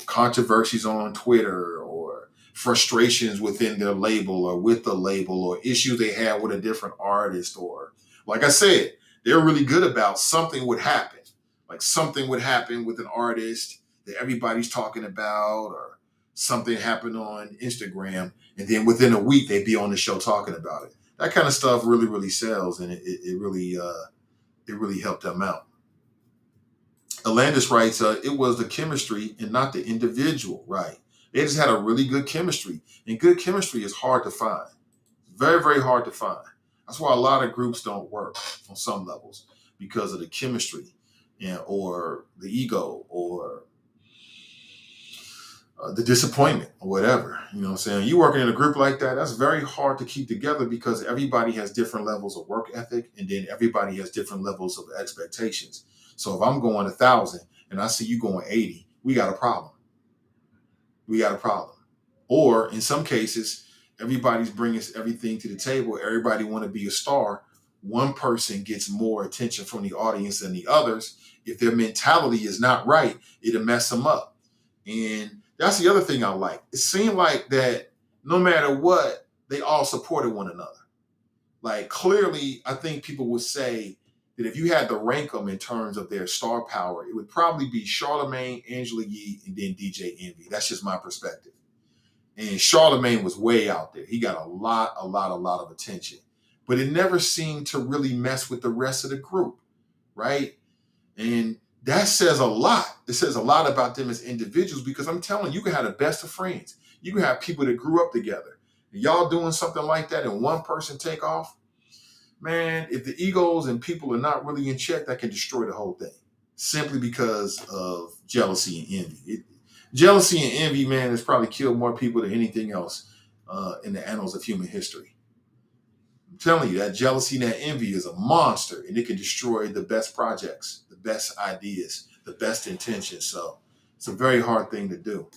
controversies on Twitter or frustrations within their label or with the label or issues they had with a different artist. Or, like I said, they're really good about something would happen. Like something would happen with an artist that everybody's talking about, or something happened on Instagram. And then within a week, they'd be on the show talking about it. That kind of stuff really, really sells, and it really helped them out. Alandis writes, it was the chemistry and not the individual, right? They just had a really good chemistry, and good chemistry is hard to find. Very, very hard to find. That's why a lot of groups don't work on some levels, because of the chemistry, or the ego, or the disappointment, or whatever. You know what I'm saying? You working in a group like that, that's very hard to keep together, because everybody has different levels of work ethic, and then everybody has different levels of expectations. So if I'm going 1,000 and I see you going 80, we got a problem. We got a problem. Or in some cases, everybody's bringing everything to the table. Everybody want to be a star. One person gets more attention from the audience than the others. If their mentality is not right, it'll mess them up. And that's the other thing I like. It seemed like that no matter what, they all supported one another. Like clearly, I think people would say that if you had to rank them in terms of their star power, it would probably be Charlemagne, Angela Yee, and then DJ Envy. That's just my perspective. And Charlemagne was way out there. He got a lot of attention. But it never seemed to really mess with the rest of the group, right? And that says a lot. It says a lot about them as individuals, because I'm telling you, you can have the best of friends. You can have people that grew up together. And y'all doing something like that and one person take off, man, if the egos and people are not really in check, that can destroy the whole thing, simply because of jealousy and envy. Jealousy and envy, man, has probably killed more people than anything else in the annals of human history. I'm telling you, that jealousy and that envy is a monster, and it can destroy the best projects, the best ideas, the best intentions. So it's a very hard thing to do.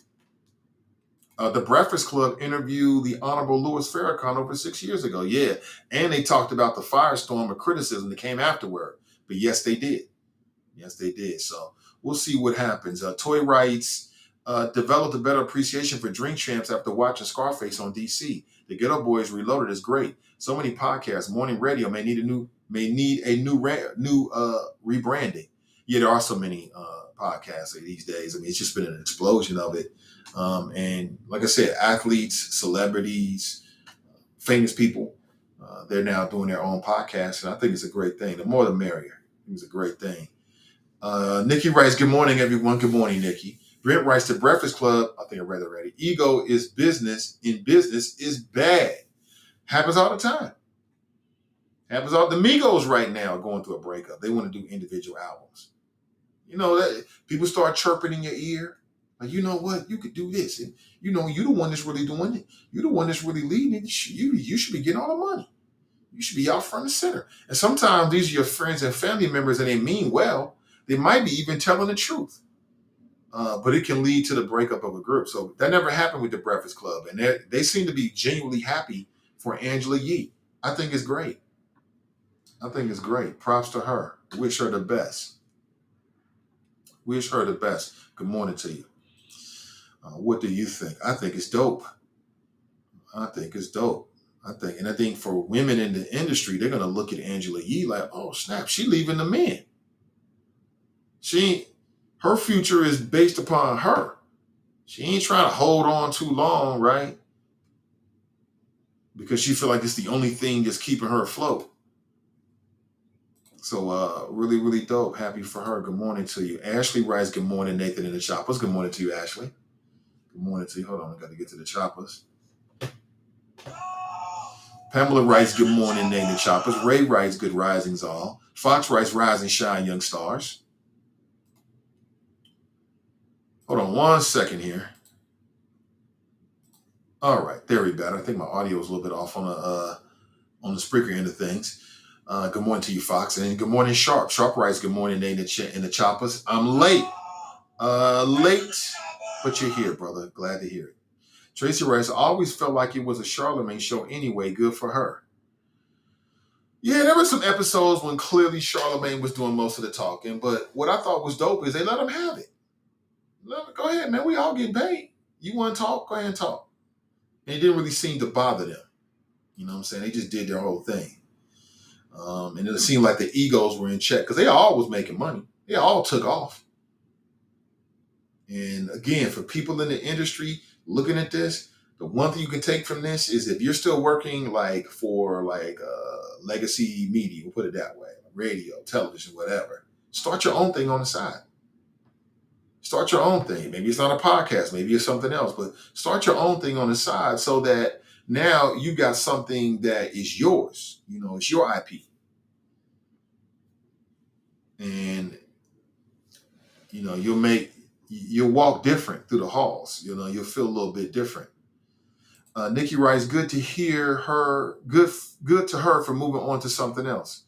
The Breakfast Club interviewed the Honorable Louis Farrakhan over 6 years ago. Yeah, and they talked about the firestorm of criticism that came afterward. But yes, they did. Yes, they did. So we'll see what happens. Toy writes, developed a better appreciation for Drink Champs after watching Scarface on DC. The Ghetto Boys Reloaded is great. So many podcasts. Morning radio may need a new rebranding. Yeah, there are so many podcasts these days. I mean, it's just been an explosion of it. And like I said, athletes, celebrities, famous people, they're now doing their own podcasts, and I think it's a great thing. The more the merrier. I think it's a great thing. Nikki writes, good morning, everyone. Good morning, Nikki. Brent writes, the Breakfast Club, I think I read it already. Ego is business. In business is bad. Happens all the time. Happens all the Migos right now are going through a breakup. They want to do individual albums. That people start chirping in your ear. Like, you know what? You could do this. And, you're the one that's really doing it. You're the one that's really leading it. You should be getting all the money. You should be out front and center. And sometimes these are your friends and family members, and they mean well. They might be even telling the truth. But it can lead to the breakup of a group. So that never happened with the Breakfast Club. And they seem to be genuinely happy for Angela Yee. I think it's great. I think it's great. Props to her. Wish her the best. Wish her the best. Good morning to you. What do you think? I think it's dope. I think it's dope. I think for women in the industry, they're gonna look at Angela Yee like, oh snap, she leaving the men. Her future is based upon her. She ain't trying to hold on too long, right? Because she feel like it's the only thing that's keeping her afloat. So really, really dope. Happy for her. Good morning to you. Ashley writes, good morning, Nathan and the Choppers. Good morning to you, Ashley. Good Good morning to you. Hold on, I got to get to the choppers. Pamela writes, good morning, name the choppers. Ray writes, good risings all. Fox writes, rise and shine, young stars. Hold on one second here. All right, there we go. I think my audio is a little bit off on the Spreaker end of things. Good morning to you, Fox, and good morning, Sharp. Sharp writes, good morning, name in the choppers. I'm late, but you're here, brother. Glad to hear it. Tracy writes, I always felt like it was a Charlemagne show anyway. Good for her. Yeah, there were some episodes when clearly Charlemagne was doing most of the talking, but what I thought was dope is they let him have it. Go ahead, man. We all get paid. You want to talk? Go ahead and talk. And it didn't really seem to bother them. You know what I'm saying? They just did their whole thing. And it seemed like the egos were in check because they all was making money. They all took off. And again, for people in the industry looking at this, the one thing you can take from this is if you're still working for legacy media, we'll put it that way, radio, television, whatever, start your own thing on the side. Start your own thing. Maybe it's not a podcast, maybe it's something else, but start your own thing on the side so that now you got something that is yours. You know, it's your IP. And, you know, you'll walk different through the halls. You know, you'll feel a little bit different. Nikki writes, good to hear her, good to her for moving on to something else.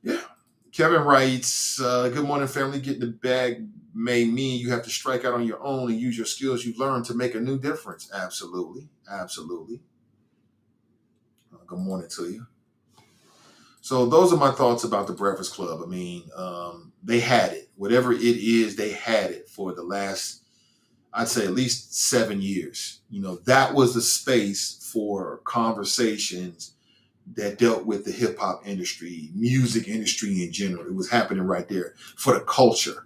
Yeah. Kevin writes, good morning, family. Getting the bag may mean you have to strike out on your own and use your skills you've learned to make a new difference. Absolutely. Absolutely. Good morning to you. So those are my thoughts about the Breakfast Club. I mean, they had it. Whatever it is, they had it for the last, I'd say at least 7 years. You know, that was the space for conversations that dealt with the hip hop industry, music industry in general. It was happening right there for the culture.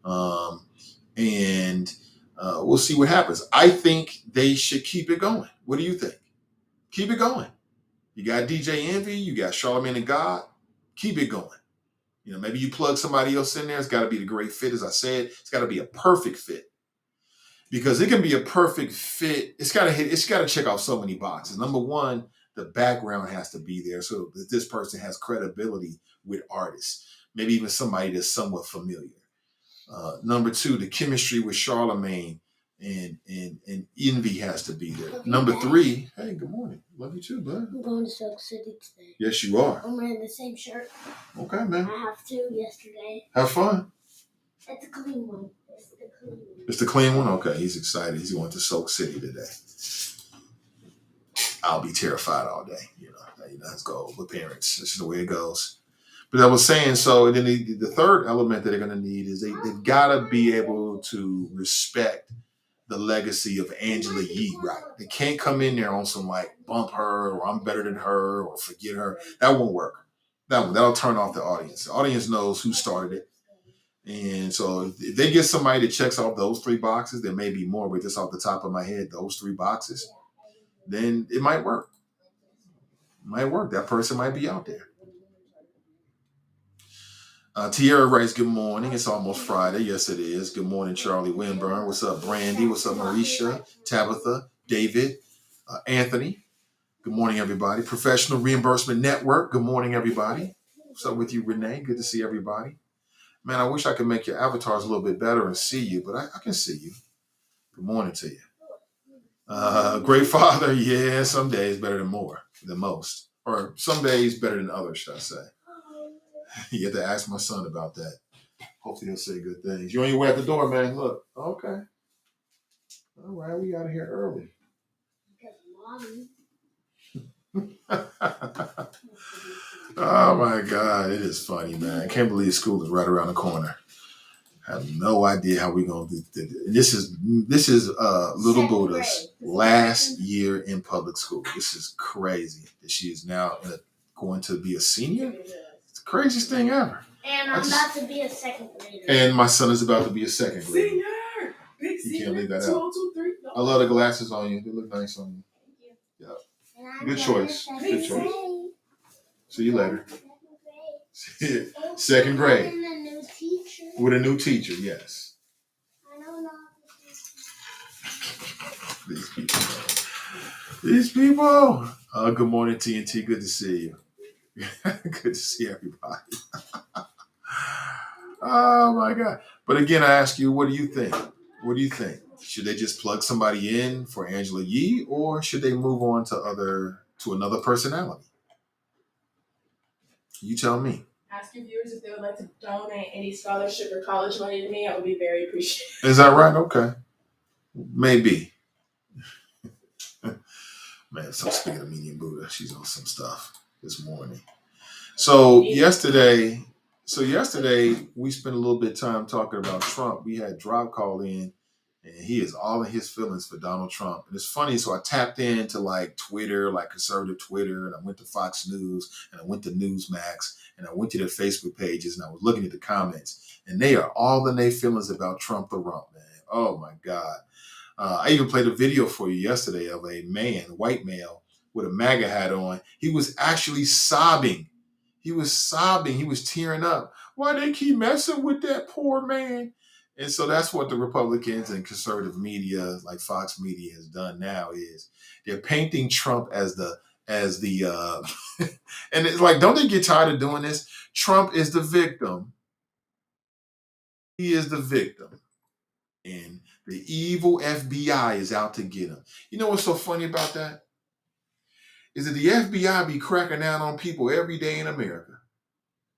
And we'll see what happens. I think they should keep it going. What do you think? Keep it going. You got DJ Envy, you got Charlemagne the God. Keep it going. You know, maybe you plug somebody else in there. It's got to be the great fit. As I said, it's got to be a perfect fit. Because it can be a perfect fit. It's got to check off so many boxes. Number one, the background has to be there so that this person has credibility with artists. Maybe even somebody that's somewhat familiar. Number two, the chemistry with Charlemagne and Envy has to be there. Number three, hey, good morning. Love you too, bud. I'm going to Silk City today. Yes, you are. I'm wearing the same shirt. Okay, man. I have to yesterday. Have fun. It's a clean one. It's the clean one? Okay, he's excited. He's going to Silk City today. I'll be terrified all day. You know, let's go with parents. This is the way it goes. But I was saying, so then the third element that they're going to need is they've got to be able to respect the legacy of Angele Yee, right? They can't come in there on some like bump her or I'm better than her or forget her. That won't work. That'll turn off the audience. The audience knows who started it. And so if they get somebody that checks off those three boxes, there may be more, but just off the top of my head, those three boxes, then it might work. It might work. That person might be out there. Tierra writes, good morning. It's almost Friday. Yes, it is. Good morning, Charlie Winburn. What's up, Brandy? What's up, Marisha, Tabitha, David, Anthony? Good morning, everybody. Professional Reimbursement Network. Good morning, everybody. What's up with you, Renee? Good to see everybody. Man, I wish I could make your avatars a little bit better and see you, but I can see you. Good morning to you. Great father. Yeah, some days better than most. Or some days better than others, should I say. You have to ask my son about that. Hopefully he'll say good things. You on your way out the door, man. Look. Okay. All right, we out of here early. Oh my God, it is funny, man. I can't believe school is right around the corner. I have no idea how we're gonna do this. This is little Buddha's last year in public school. This is crazy that she is now going to be a senior. It's the craziest thing ever. And I'm about to be a second grader. And my son is about to be a second grader. Senior! Big You can't leave that out. 2023. I love the glasses on you. They look nice on you. Thank you. Yeah. Good choice. Good choice. See you later. Second grade. With a new teacher, yes. I don't know. These people. These people. Good morning, TNT. Good to see you. Good to see everybody. Oh my God. But again, I ask you, what do you think? What do you think? Should they just plug somebody in for Angela Yee, or should they move on to another personality? You tell me. Ask your viewers if they would like to donate any scholarship or college money to me. I would be very appreciative. Is that right? Okay. Maybe. Man, so speaking of Medium Buddha, she's on some stuff this morning. So yesterday we spent a little bit of time talking about Trump. We had Drop call in, and he is all in his feelings for Donald Trump. And it's funny, so I tapped into like Twitter, like conservative Twitter, and I went to Fox News, and I went to Newsmax, and I went to their Facebook pages, and I was looking at the comments, and they are all in their feelings about Trump the Rump, man. Oh my God. I even played a video for you yesterday of a man, a white male, with a MAGA hat on. He was actually sobbing. He was sobbing. He was tearing up. Why they keep messing with that poor man? And so that's what the Republicans and conservative media, like Fox Media, has done now. Is they're painting Trump as the and it's like, don't they get tired of doing this? Trump is the victim. He is the victim. And the evil FBI is out to get him. You know what's so funny about that? Is that the FBI be cracking down on people every day in America,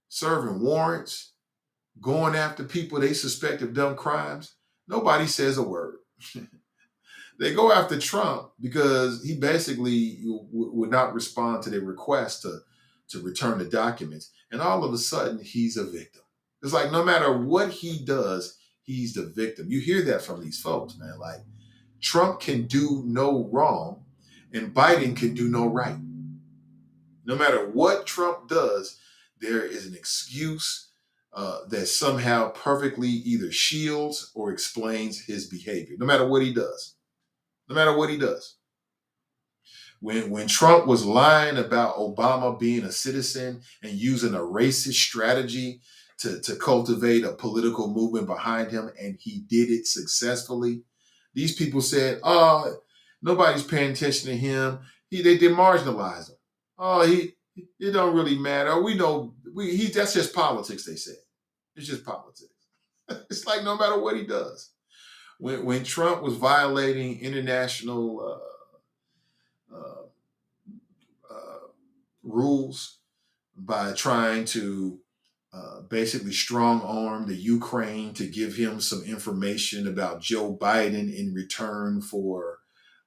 serving warrants, going after people they suspect of done crimes. Nobody says a word. They go after Trump because he basically would not respond to their request to return the documents. And all of a sudden, he's a victim. It's like no matter what he does, he's the victim. You hear that from these folks, man. Like Trump can do no wrong and Biden can do no right. No matter what Trump does, there is an excuse that somehow perfectly either shields or explains his behavior, no matter what he does. No matter what he does. When Trump was lying about Obama being a citizen and using a racist strategy to cultivate a political movement behind him, and he did it successfully, these people said, "Oh, nobody's paying attention to him. They demarginalized him. Oh, it don't really matter. We know that's just politics." They said it's just politics. It's like no matter what he does. When Trump was violating international uh, uh, rules by trying to basically strong arm the Ukraine to give him some information about Joe Biden in return for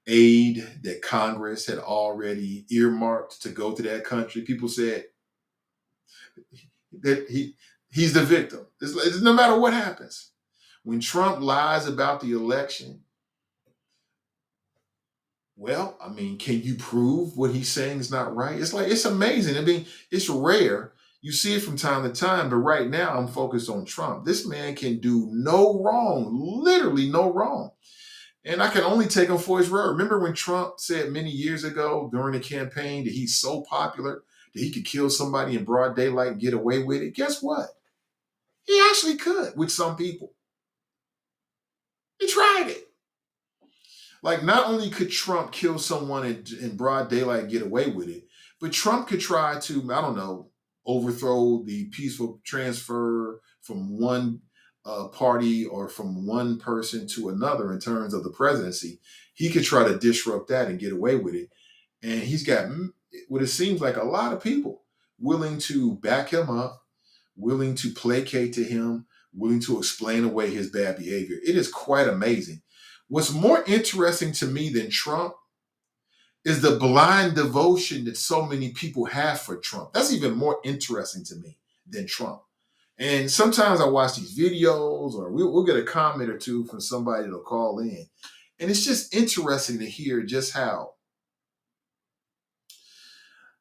aid that Congress had already earmarked to go to that country. People said that he's the victim. It's no matter what happens. When Trump lies about the election, well, I mean, can you prove what he's saying is not right? It's like, it's amazing. I mean, it's rare. You see it from time to time, but right now I'm focused on Trump. This man can do no wrong, literally no wrong. And I can only take him for his word. Remember when Trump said many years ago during the campaign that he's so popular that he could kill somebody in broad daylight and get away with it? Guess what? He actually could with some people. He tried it. Like, not only could Trump kill someone in broad daylight and get away with it, but Trump could try to, I don't know, overthrow the peaceful transfer from one party or from one person to another in terms of the presidency. He could try to disrupt that and get away with it. And he's got what it seems like a lot of people willing to back him up, willing to placate to him, willing to explain away his bad behavior. It is quite amazing. What's more interesting to me than Trump is the blind devotion that so many people have for Trump. That's even more interesting to me than Trump. And sometimes I watch these videos, or we'll get a comment or two from somebody that'll call in. And it's just interesting to hear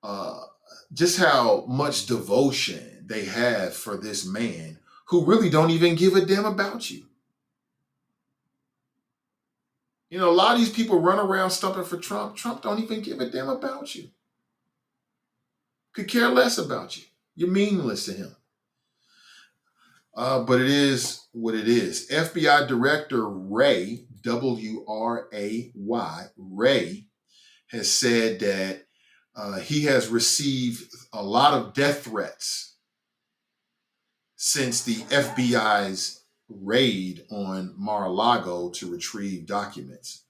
uh, just how much devotion they have for this man who really don't even give a damn about you. You know, a lot of these people run around stumping for Trump. Trump don't even give a damn about you. Could care less about you. You're meaningless to him. But it is what it is. FBI Director Wray W-R-A-Y, Ray, has said that he has received a lot of death threats since the FBI's raid on Mar-a-Lago to retrieve documents.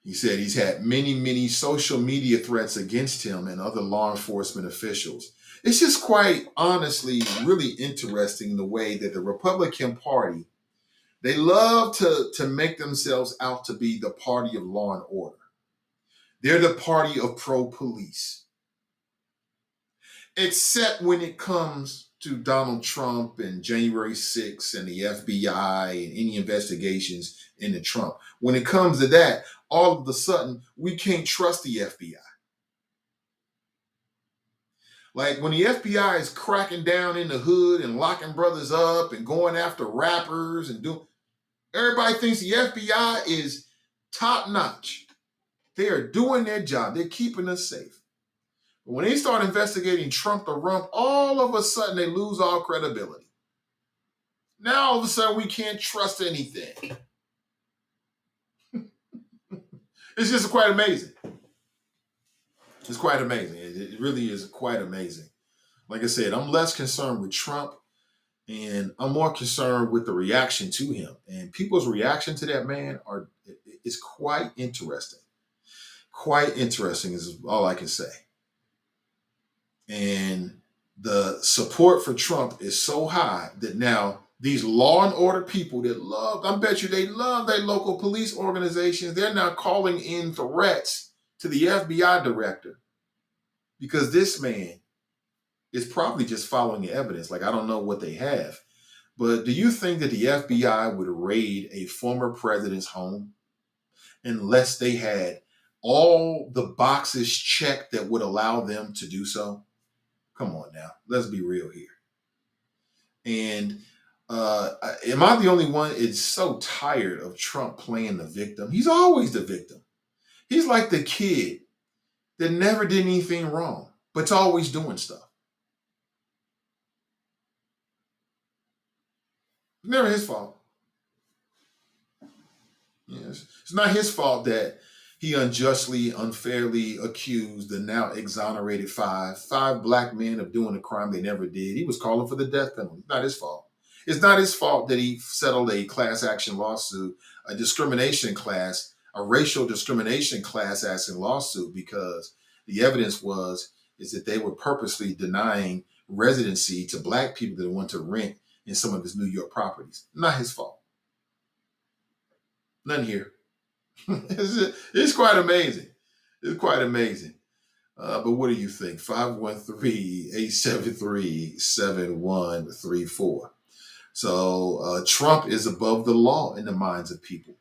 He said he's had many, many social media threats against him and other law enforcement officials. It's just quite honestly really interesting the way that the Republican Party, they love to make themselves out to be the party of law and order. They're the party of pro-police. Except when it comes to Donald Trump and January 6th and the FBI and any investigations into Trump. When it comes to that, all of a sudden, we can't trust the FBI. Like when the FBI is cracking down in the hood and locking brothers up and going after rappers and doing, everybody thinks the FBI is top notch. They are doing their job. They're keeping us safe. But when they start investigating Trump the rump, all of a sudden they lose all credibility. Now all of a sudden we can't trust anything. It's just quite amazing. It's quite amazing. It really is quite amazing. Like I said, I'm less concerned with Trump and I'm more concerned with the reaction to him. And people's reaction to that man is quite interesting. Quite interesting is all I can say. And the support for Trump is so high that now these law and order people that love, I bet you they love their local police organizations, they're now calling in threats to the FBI director because this man is probably just following the evidence. Like, I don't know what they have. But do you think that the FBI would raid a former president's home unless they had all the boxes checked that would allow them to do so? Come on now, let's be real here. And am I the only one? It's so tired of Trump playing the victim. He's always the victim. He's like the kid that never did anything wrong, but's always doing stuff. Never his fault. Yes. It's not his fault that he unjustly, unfairly accused the now exonerated five black men of doing a crime they never did. He was calling for the death penalty. It's not his fault. It's not his fault that he settled a class action lawsuit, a racial discrimination class action lawsuit, because the evidence is that they were purposely denying residency to black people that want to rent in some of his New York properties. Not his fault. None here. It's quite amazing. It's quite amazing. But what do you think? 513-873-7134. So Trump is above the law in the minds of people.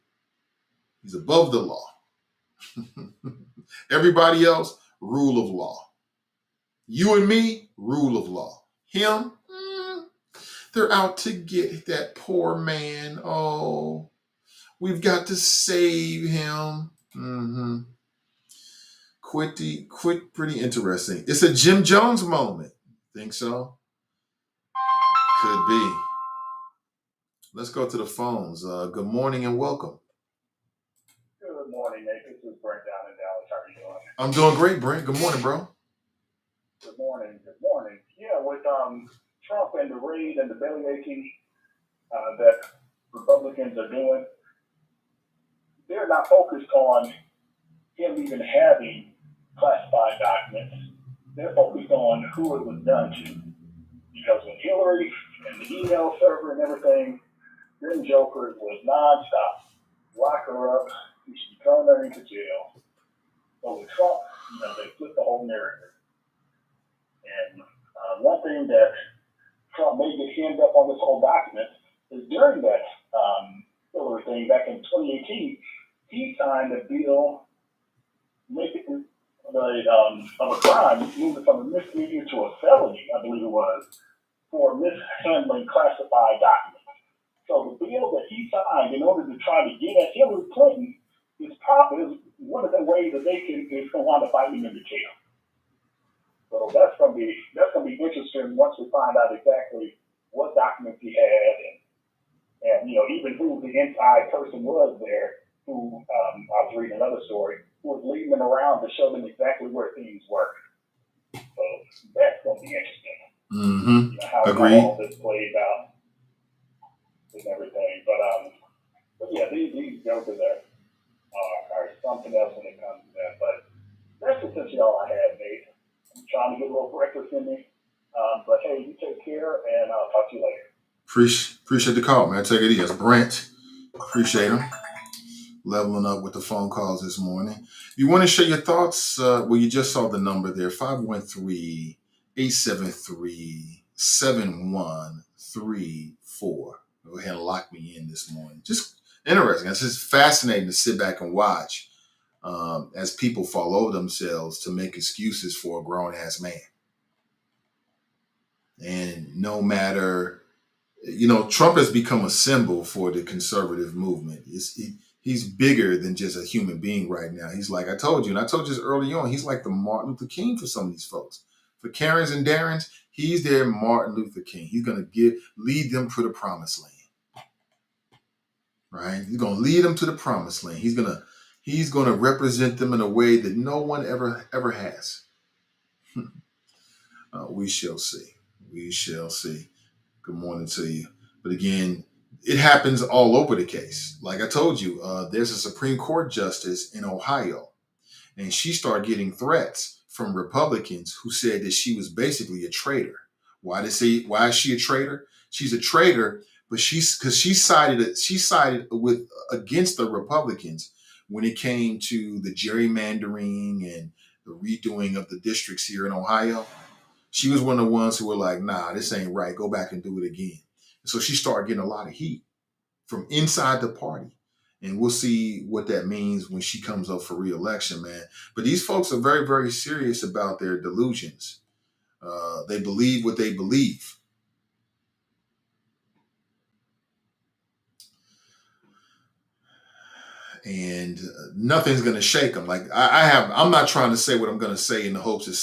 He's above the law. Everybody else, rule of law. You and me, rule of law. Him, they're out to get that poor man. Oh, we've got to save him. Pretty interesting. It's a Jim Jones moment. Think so? Could be. Let's go to the phones. Good morning and welcome. Good morning, Nate. This is Brent down in Dallas. How are you doing? I'm doing great, Brent. Good morning, bro. Good morning. Good morning. Yeah, with Trump and the raid and the bellyaching that Republicans are doing, they're not focused on him even having classified documents. They're focused on who it was done to. Because when Hillary and the email server and everything, them jokers was nonstop. Lock her up. He should be thrown her into jail. So with Trump, they flipped the whole narrative. And one thing that Trump may get hemmed up on this whole document is during that Hillary thing back in 2018, he signed a bill making of a crime, moving from a misdemeanor to a felony, I believe it was, for mishandling classified documents. So the bill that he signed in order to try to get at Hillary Clinton is probably one of the ways that they can want to fight him in the jail. So that's gonna be interesting once we find out exactly what documents he had and and even who the inside person was there, who I was reading another story, who was leading them around to show them exactly where things were. So that's going to be interesting. Mm-hmm. How Agreed. all this plays out and everything. But yeah, these jokers are something else when it comes to that. But that's essentially all I had, Nate. I'm trying to get a little breakfast in me. But hey, you take care, and I'll talk to you later. Appreciate the call, man. Take it easy. That's Brent. Appreciate him. Leveling up with the phone calls this morning. If you want to share your thoughts, well, you just saw the number there, 513-873-7134. Go ahead and lock me in this morning. Just interesting. It's just fascinating to sit back and watch as people fall over themselves to make excuses for a grown ass man. And no matter, Trump has become a symbol for the conservative movement. He's bigger than just a human being right now. He's like I told you, and I told you this early on, he's like the Martin Luther King for some of these folks. For Karens and Darrens, he's their Martin Luther King. He's going to lead them to the promised land, right? He's going to lead them to the promised land. He's going to represent them in a way that no one ever has. We shall see. We shall see. Good morning to you. But again, it happens all over the case. Like I told you, there's a Supreme Court justice in Ohio, and she started getting threats from Republicans who said that she was basically a traitor. Why is she a traitor? She's a traitor, but she sided with against the Republicans when it came to the gerrymandering and the redoing of the districts here in Ohio. She was one of the ones who were like, nah, this ain't right. Go back and do it again. So she started getting a lot of heat from inside the party. And we'll see what that means when she comes up for reelection, man. But these folks are very, very serious about their delusions. They believe what they believe. And nothing's going to shake them. Like I'm not trying to say what I'm going to say in the hopes that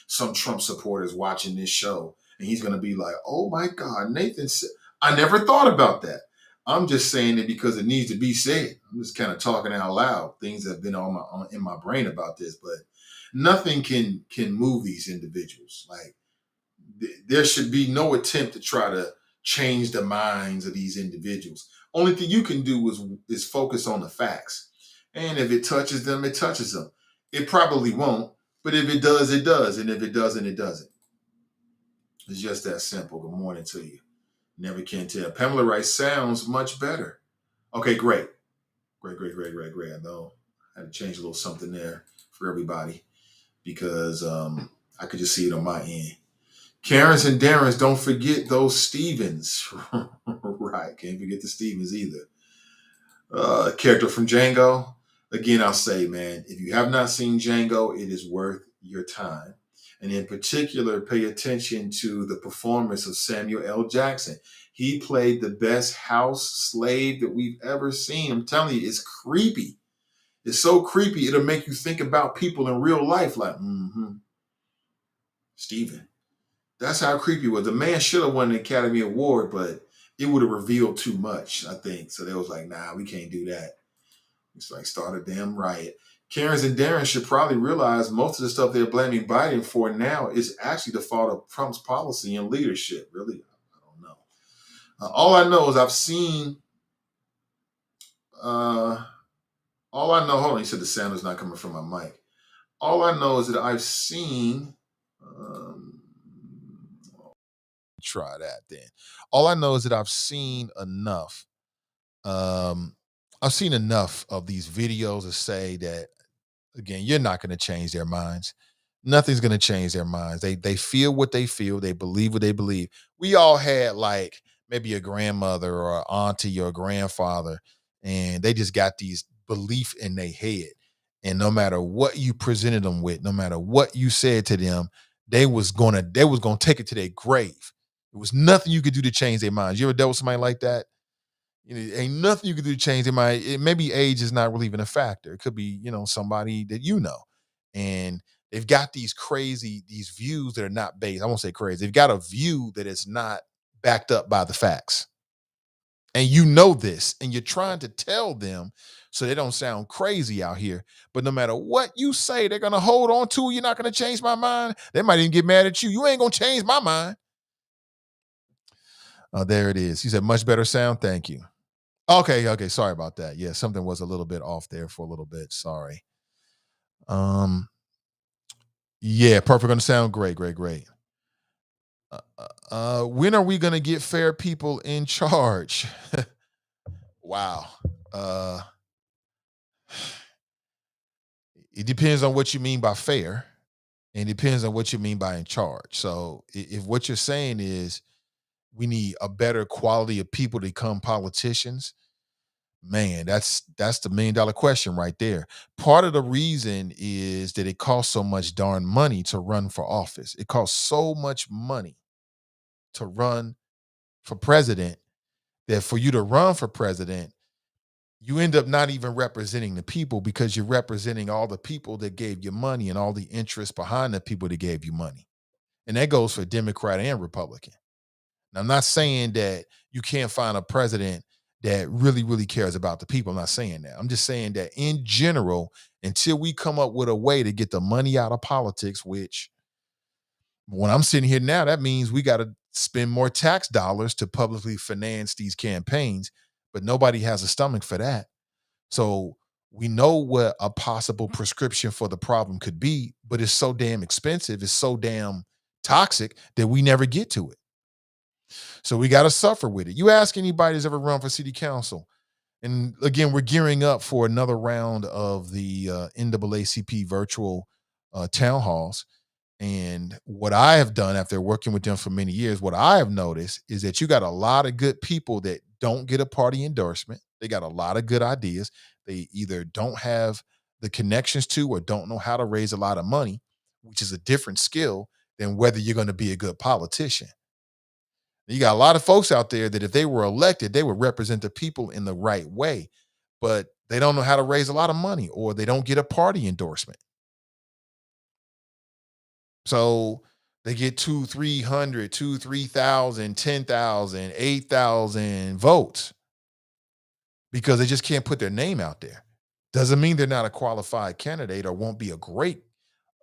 some Trump supporter is watching this show and he's going to be like, "Oh my God, Nathan said." I never thought about that. I'm just saying it because it needs to be said. I'm just kind of talking out loud. Things that have been in my brain about this, but nothing can move these individuals. Like there should be no attempt to try to change the minds of these individuals. Only thing you can do is focus on the facts. And if it touches them, it touches them. It probably won't, but if it does, it does. And if it doesn't, it doesn't. It's just that simple. Good morning to you. Never can tell. Pamela Rice sounds much better. Okay, great. Great. I know I had to change a little something there for everybody because I could just see it on my end. Karens and Darrens, don't forget those Stevens. Right, can't forget the Stevens either. Character from Django. Again, I'll say, man, if you have not seen Django, it is worth your time. And in particular, pay attention to the performance of Samuel L. Jackson. He played the best house slave that we've ever seen. I'm telling you, it's creepy. It's so creepy, it'll make you think about people in real life like, Steven. That's how creepy it was. The man should have won an Academy Award, but it would have revealed too much, I think. So they was like, nah, we can't do that. It's like start a damn riot. Karens and Darren should probably realize most of the stuff they're blaming Biden for now is actually the fault of Trump's policy and leadership. Really, I don't know. All I know is I've seen. All I know. Hold on, you said the sound is not coming from my mic. All I know is that I've seen. Try that then. All I know is that I've seen enough. Um, I've seen enough of these videos to say that again, you're not going to change their minds. Nothing's going to change their minds. They feel what they feel. They believe what they believe. We all had like maybe a grandmother or an auntie or a grandfather, and they just got these belief in their head. And no matter what you presented them with, no matter what you said to them, they was gonna take it to their grave. There was nothing you could do to change their minds. You ever dealt with somebody like that? Ain't nothing you can do to change their mind. Maybe age is not really even a factor. It could be, somebody that and they've got these views that are not based. I won't say crazy. They've got a view that is not backed up by the facts. And you know this, and you're trying to tell them so they don't sound crazy out here. But no matter what you say, they're gonna hold on to. You're not gonna change my mind. They might even get mad at you. You ain't gonna change my mind. Oh, there it is. You said much better sound. Thank you. Okay. Sorry about that. Yeah, something was a little bit off there for a little bit. Sorry. Um, yeah, perfect. Gonna sound great, great. When are we gonna get fair people in charge? Wow. Uh, it depends on what you mean by fair, and it depends on what you mean by in charge. So, if what you're saying is we need a better quality of people to become politicians, man, that's the $1 million question right there. Part of the reason is that it costs so much darn money to run for office. It costs so much money to run for president that for you to run for president, you end up not even representing the people because you're representing all the people that gave you money and all the interest behind the people that gave you money. And that goes for Democrat and Republican. Now, I'm not saying that you can't find a president that really, really cares about the people. I'm not saying that. I'm just saying that in general, until we come up with a way to get the money out of politics, which when I'm sitting here now, that means we got to spend more tax dollars to publicly finance these campaigns, but nobody has a stomach for that. So we know what a possible prescription for the problem could be, but it's so damn expensive, it's so damn toxic that we never get to it. So we got to suffer with it. You ask anybody who's ever run for city council, and again, we're gearing up for another round of the NAACP virtual town halls. And what I have done after working with them for many years, what I have noticed is that you got a lot of good people that don't get a party endorsement. They got a lot of good ideas. They either don't have the connections to or don't know how to raise a lot of money, which is a different skill than whether you're going to be a good politician. You got a lot of folks out there that if they were elected, they would represent the people in the right way, but they don't know how to raise a lot of money or they don't get a party endorsement. So they get 3,000, 10,000, 8,000 votes because they just can't put their name out there. Doesn't mean they're not a qualified candidate or won't be a great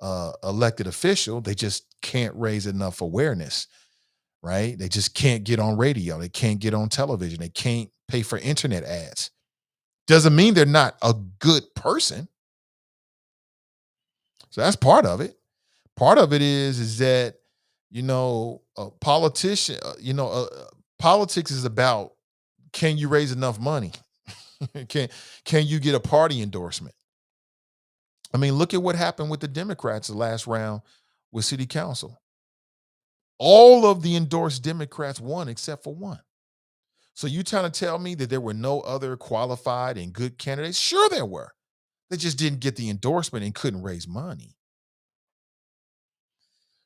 elected official. They just can't raise enough awareness, right? They just can't get on radio. They can't get on television. They can't pay for internet ads. Doesn't mean they're not a good person. So that's part of it. Part of it is that a politician, politics is about, can you raise enough money? can can you get a party endorsement? I mean, look at what happened with the Democrats the last round with city council. All of the endorsed Democrats won except for one. So you trying to tell me that there were no other qualified and good candidates? Sure there were. They just didn't get the endorsement and couldn't raise money.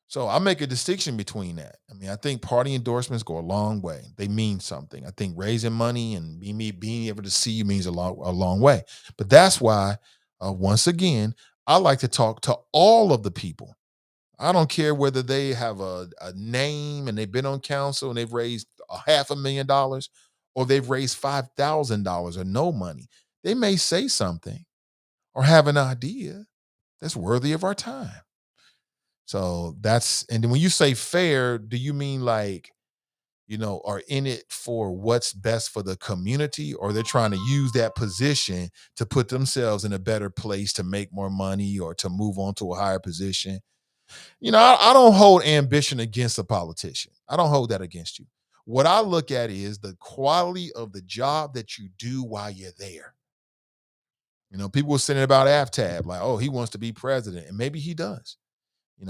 So I make a distinction between that. I mean, I think party endorsements go a long way. They mean something. I think raising money and being able to see you means a long way. But that's why, once again, I like to talk to all of the people. I don't care whether they have a name and they've been on council and they've raised $500,000 or they've raised $5,000 or no money. They may say something or have an idea that's worthy of our time. So and then when you say fair, do you mean like, are in it for what's best for the community, or they're trying to use that position to put themselves in a better place to make more money or to move on to a higher position? I don't hold ambition against a politician. I don't hold that against you. What I look at is the quality of the job that you do while you're there. People were saying about AFTAB, like, oh, he wants to be president, and maybe he does.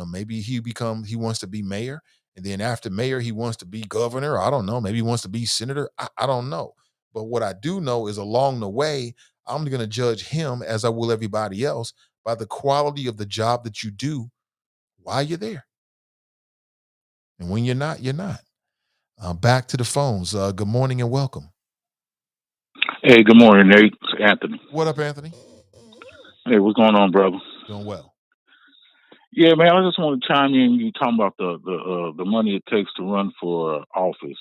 Maybe he wants to be mayor, and then after mayor, he wants to be governor. I don't know. Maybe he wants to be senator. I don't know. But what I do know is along the way, I'm going to judge him as I will everybody else by the quality of the job that you do while you're there. And when you're not, you're not. Back to the phones. Good morning and welcome. Hey, good morning, Nate. It's Anthony. What up, Anthony? Hey, what's going on, brother? Doing well. Yeah, man. I just want to chime in. You talking about the money it takes to run for office.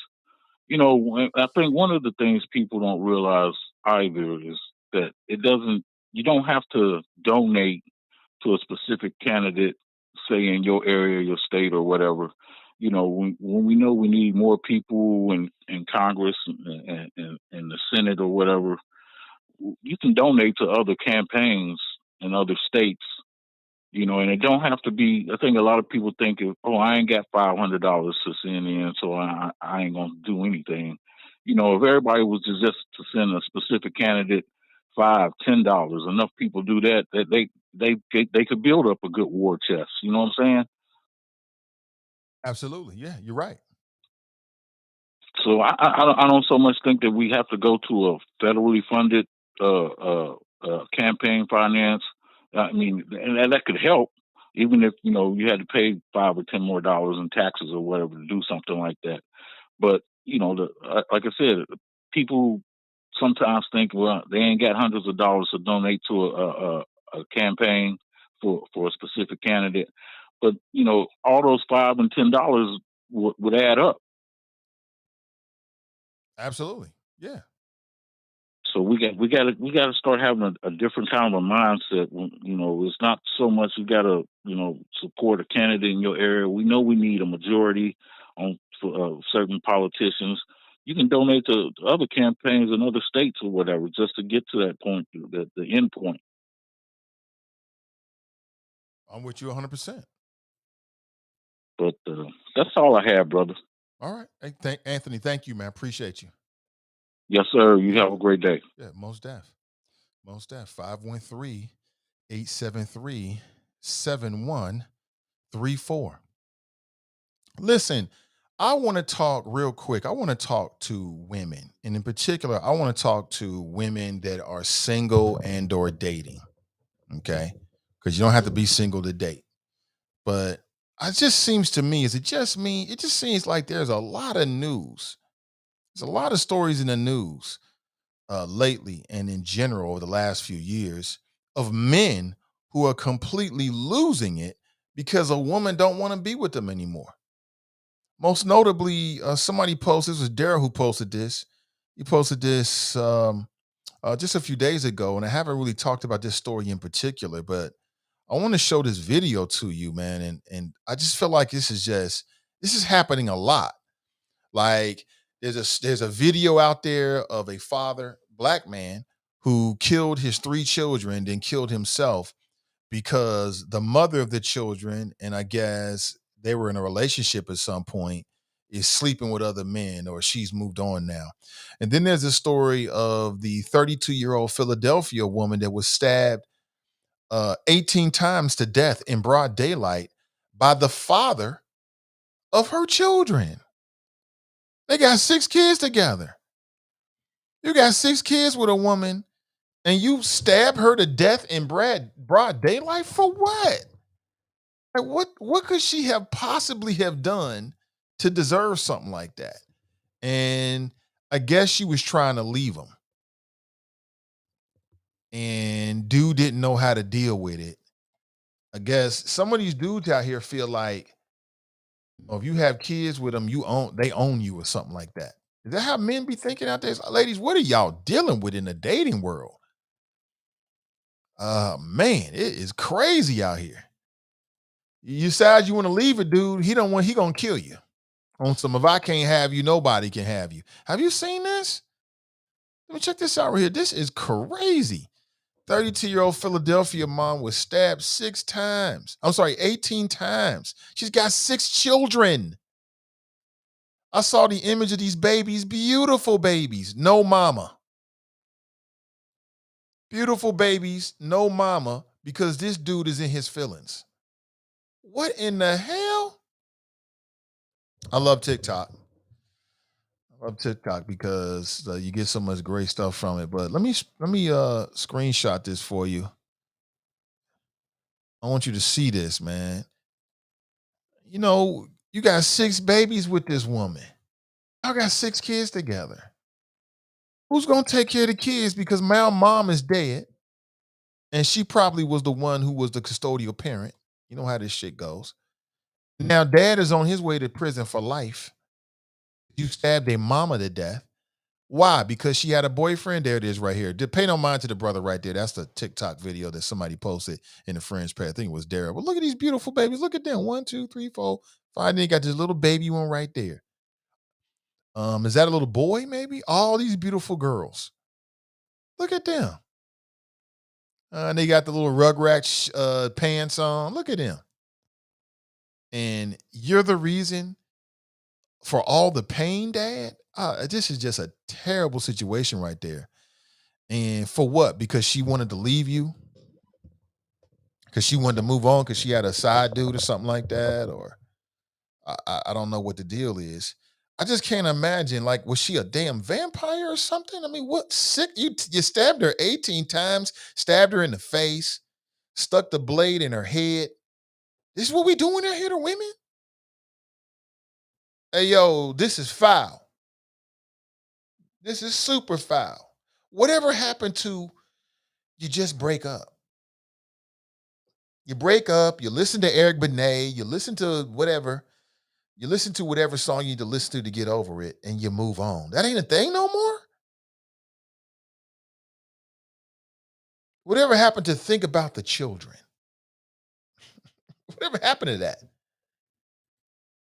I think one of the things people don't realize either is that it doesn't. You don't have to donate to a specific candidate, say in your area, your state, or whatever. When we know we need more people in Congress and the Senate or whatever, you can donate to other campaigns in other states. And it don't have to be. I think a lot of people think, oh, I ain't got $500 to send in, so I ain't gonna do anything. If everybody was just to send a specific candidate $5, $10, enough people do that, that they could build up a good war chest. You know what I'm saying? Absolutely. Yeah, you're right. So I don't so much think that we have to go to a federally funded campaign finance. I mean, and that could help, even if you had to pay $5 or $10 more in taxes or whatever to do something like that. But like I said, people sometimes think, well, they ain't got hundreds of dollars to donate to a campaign for a specific candidate. But all those $5 and $10 would add up. Absolutely. Yeah. So we got to start having a different kind of a mindset. It's not so much you got to support a candidate in your area. We know we need a majority on for certain politicians. You can donate to other campaigns in other states or whatever, just to get to that point, the end point. I'm with you 100%. But that's all I have, brother. All right. Hey, Anthony, thank you, man. Appreciate you. Yes, sir. You Yeah. have a great day. Yeah. Most def. Most def. 513-873-7134. Listen, I want to talk real quick. I want to talk to women. And in particular, I want to talk to women that are single and or dating. Okay. Because you don't have to be single to date. But it just seems to me, is it just me? It just seems like there's a lot of news. There's a lot of stories in the news lately and in general over the last few years of men who are completely losing it because a woman don't want to be with them anymore. Most notably, somebody posted, this was Daryl who posted this. He posted this just a few days ago, and I haven't really talked about this story in particular, but I want to show this video to you, man. And I just feel like this is happening a lot. Like there's a video out there of a father, black man, who killed his three children, then killed himself because the mother of the children, and I guess they were in a relationship at some point, is sleeping with other men or she's moved on now. And then there's a story of the 32-year-old Philadelphia woman that was stabbed 18 times to death in broad daylight by the father of her children. They got six kids together. You got six kids with a woman and you stab her to death in broad daylight for what? Like what could she have possibly have done to deserve something like that? And I guess she was trying to leave him. And dude didn't know how to deal with it. I guess some of these dudes out here feel like, oh, if you have kids with them, they own you or something like that. Is that how men be thinking out there? Ladies, what are y'all dealing with in the dating world? Man, it is crazy out here. You decide you want to leave a dude, he gonna kill you. On some, if I can't have you, nobody can have you. Have you seen this? Let me check this out right here. This is crazy. 32-year-old Philadelphia mom was stabbed 6 times. I'm sorry, 18 times. She's got 6 children. I saw the image of these babies, beautiful babies, no mama. Beautiful babies, no mama, because this dude is in his feelings. What in the hell? I love TikTok. I love TikTok because you get so much great stuff from it. But let me screenshot this for you. I want you to see this, man. You got 6 babies with this woman. I got 6 kids together. Who's gonna take care of the kids? Because my mom is dead, and she probably was the one who was the custodial parent. You know how this shit goes. Now dad is on his way to prison for life. You stabbed a mama to death. Why? Because she had a boyfriend. There it is right here. Pay no mind to the brother right there. That's the TikTok video that somebody posted in the friends page. I think it was Daryl. But look at these beautiful babies. Look at them. One, two, three, four, five. Then you got this little baby one right there. Is that a little boy? Maybe all these beautiful girls. Look at them. And they got the little Rugrats pants on. Look at them. And you're the reason for all the pain, Dad. This is just a terrible situation right there. And for what? Because she wanted to leave you? Because she wanted to move on because she had a side dude or something like that? Or I don't know what the deal is. I just can't imagine. Like, was she a damn vampire or something? I mean, what sick? You stabbed her 18 times, stabbed her in the face, stuck the blade in her head. This is what we doing out here to women? Hey, yo, this is foul. This is super foul. Whatever happened to you just break up? You break up, you listen to Eric Benet, you listen to whatever, you listen to whatever song you need to listen to get over it, and you move on. That ain't a thing no more? Whatever happened to think about the children? Whatever happened to that?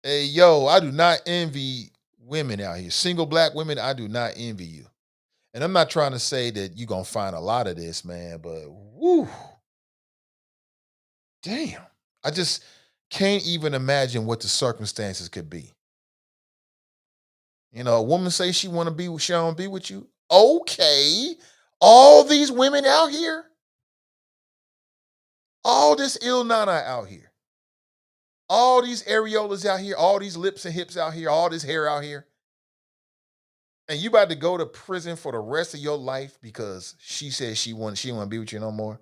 Hey, yo, I do not envy women out here. Single black women, I do not envy you. And I'm not trying to say that you're going to find a lot of this, man, but whoo, damn. I just can't even imagine what the circumstances could be. You know, a woman say she want to be with, she don't be with you. Okay. All these women out here, all this ill nana out here, all these areolas out here, all these lips and hips out here, all this hair out here. And you about to go to prison for the rest of your life because she said she didn't want to be with you no more.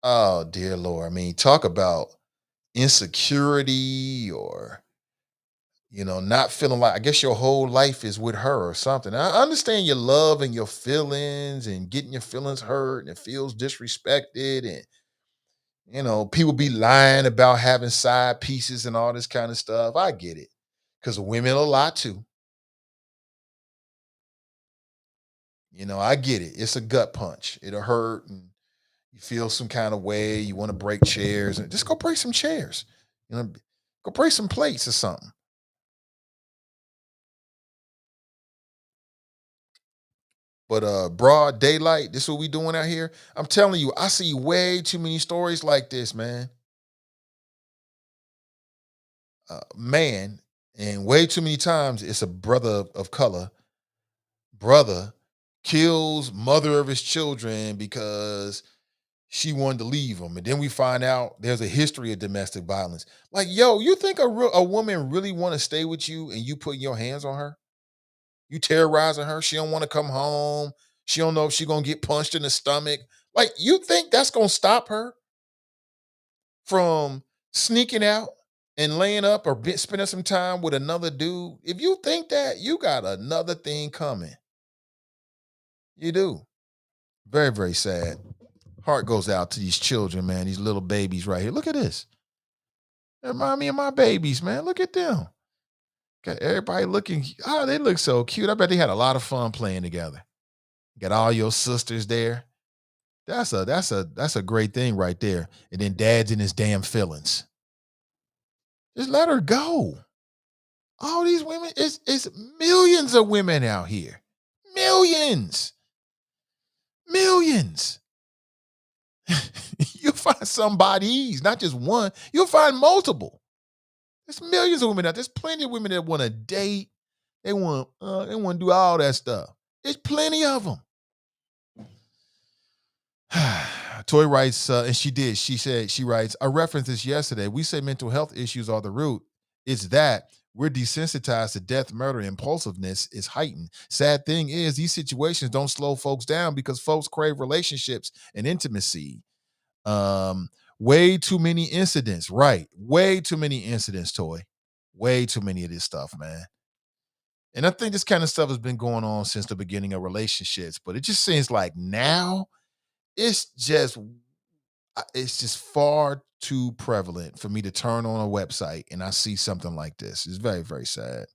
Oh dear Lord. I mean, talk about insecurity or not feeling like I guess your whole life is with her or something. I understand your love and your feelings and getting your feelings hurt and it feels disrespected and people be lying about having side pieces and all this kind of stuff. I get it. Because women a lot too. I get it. It's a gut punch. It'll hurt and you feel some kind of way. You want to break chairs and just go break some chairs. Go break some plates or something. But broad daylight, this is what we doing out here. I'm telling you, I see way too many stories like this, man. Man, and way too many times it's a brother of color. Brother kills mother of his children because she wanted to leave him. And then we find out there's a history of domestic violence. Like, yo, you think a woman really want to stay with you and you putting your hands on her? You terrorizing her. She don't want to come home. She don't know if she gonna get punched in the stomach. Like, you think that's gonna stop her from sneaking out and laying up or spending some time with another dude? If you think that, you got another thing coming. You do. Very, very sad. Heart goes out to these children, man. These little babies right here. Look at this. They remind me of my babies, man. Look at them. Got everybody looking. Oh, they look so cute. I bet they had a lot of fun playing together. Got all your sisters there. That's a great thing right there. And then dad's in his damn feelings. Just let her go. All these women, it's millions of women out here. Millions. Millions. You'll find somebody's, not just one. You'll find multiple. There's millions of women out. There's plenty of women that want to date. They want to do all that stuff. There's plenty of them. Toy writes, and she did. She writes, I referenced this yesterday. We say mental health issues are the root. It's that we're desensitized to death, murder, impulsiveness is heightened. Sad thing is, these situations don't slow folks down because folks crave relationships and intimacy. Um, Way too many incidents, right? Way too many incidents, Toy. Way too many of this stuff, man. And I think this kind of stuff has been going on since the beginning of relationships, but it just seems like now it's just far too prevalent for me to turn on a website and I see something like this. It's very, very sad.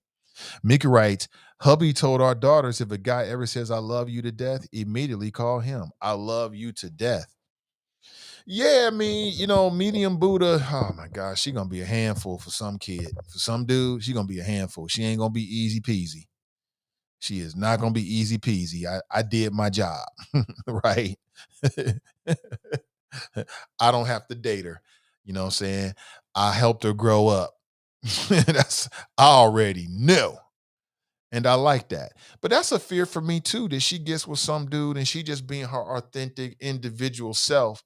Mika writes, hubby told our daughters if a guy ever says I love you to death, immediately call him. I love you to death. Yeah, I mean, medium Buddha, oh my gosh, she gonna be a handful for some kid. For some dude, she gonna be a handful. She ain't gonna be easy peasy. She is not gonna be easy peasy. I did my job, right? I don't have to date her. You know what I'm saying? I helped her grow up. That's I already knew. And I like that. But that's a fear for me too, that she gets with some dude and she just being her authentic individual self.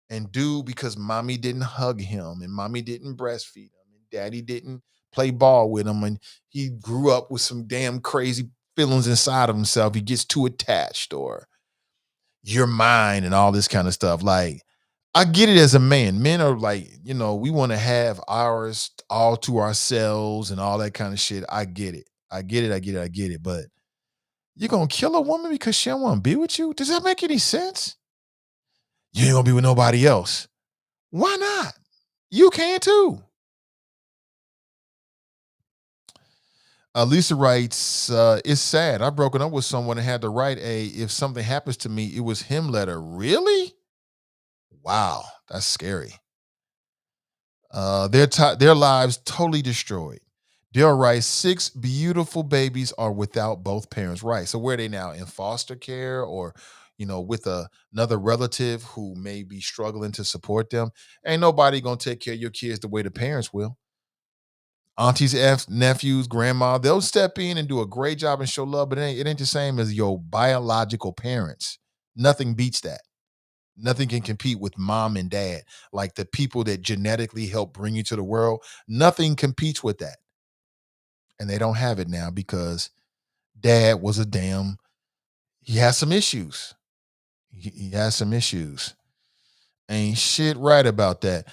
And dude, because mommy didn't hug him and mommy didn't breastfeed him and daddy didn't play ball with him and he grew up with some damn crazy feelings inside of himself. He gets too attached or you're mine and all this kind of stuff. Like, I get it as a man. Men are like, we want to have ours all to ourselves and all that kind of shit. I get it. I get it. I get it. I get it. But you're going to kill a woman because she don't want to be with you? Does that make any sense? You ain't going to be with nobody else. Why not? You can too. Lisa writes, it's sad. I've broken up with someone and had to write if something happens to me, it was him letter. Really? Wow. That's scary. Their lives totally destroyed. Dale writes, 6 beautiful babies are without both parents. Right. So where are they now? In foster care or, with another relative who may be struggling to support them? Ain't nobody going to take care of your kids the way the parents will. Aunties, nephews, grandma, they'll step in and do a great job and show love, but it ain't the same as your biological parents. Nothing beats that. Nothing can compete with mom and dad, like the people that genetically help bring you to the world. Nothing competes with that. And they don't have it now because dad was he has some issues. He has some issues. Ain't shit right about that.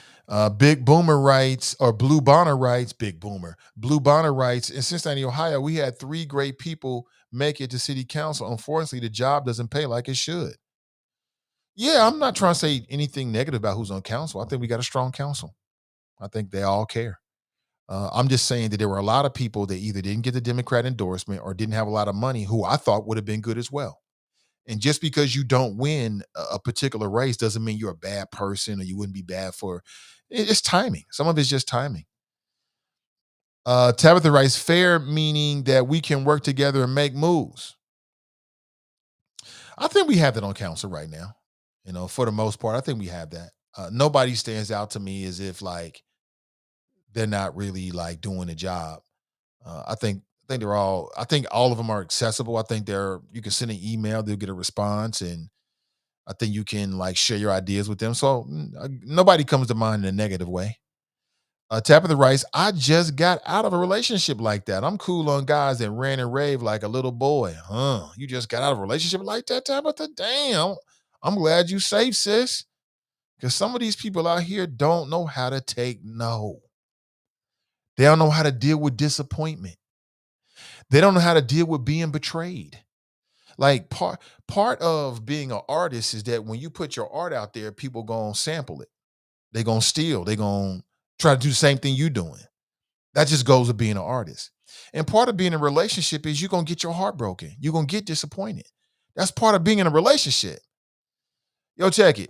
Big Boomer writes, or Blue Bonner writes, Big Boomer. Blue Bonner writes, in Cincinnati, Ohio, we had 3 great people make it to city council. Unfortunately, the job doesn't pay like it should. Yeah, I'm not trying to say anything negative about who's on council. I think we got a strong council. I think they all care. I'm just saying that there were a lot of people that either didn't get the Democrat endorsement or didn't have a lot of money who I thought would have been good as well. And just because you don't win a particular race doesn't mean you're a bad person or you wouldn't be bad for it's timing. Some of it's just timing. Tabitha writes, fair meaning that we can work together and make moves. I think we have that on council right now. For the most part, I think we have that. Nobody stands out to me as if like they're not really like doing the job. I think they're all. I think all of them are accessible. I think you can send an email, they'll get a response, and I think you can like share your ideas with them. So nobody comes to mind in a negative way. Tabitha writes, I just got out of a relationship like that. I'm cool on guys that ran and rave like a little boy. Huh? You just got out of a relationship like that, Tabitha? Damn. I'm glad you safe, sis. Because some of these people out here don't know how to take no. They don't know how to deal with disappointment. They don't know how to deal with being betrayed. Like part of being an artist is that when you put your art out there, people gonna sample it. They gonna steal. They gonna try to do the same thing you doing. That just goes with being an artist. And part of being in a relationship is you're gonna get your heart broken. You're gonna get disappointed. That's part of being in a relationship. Yo, check it.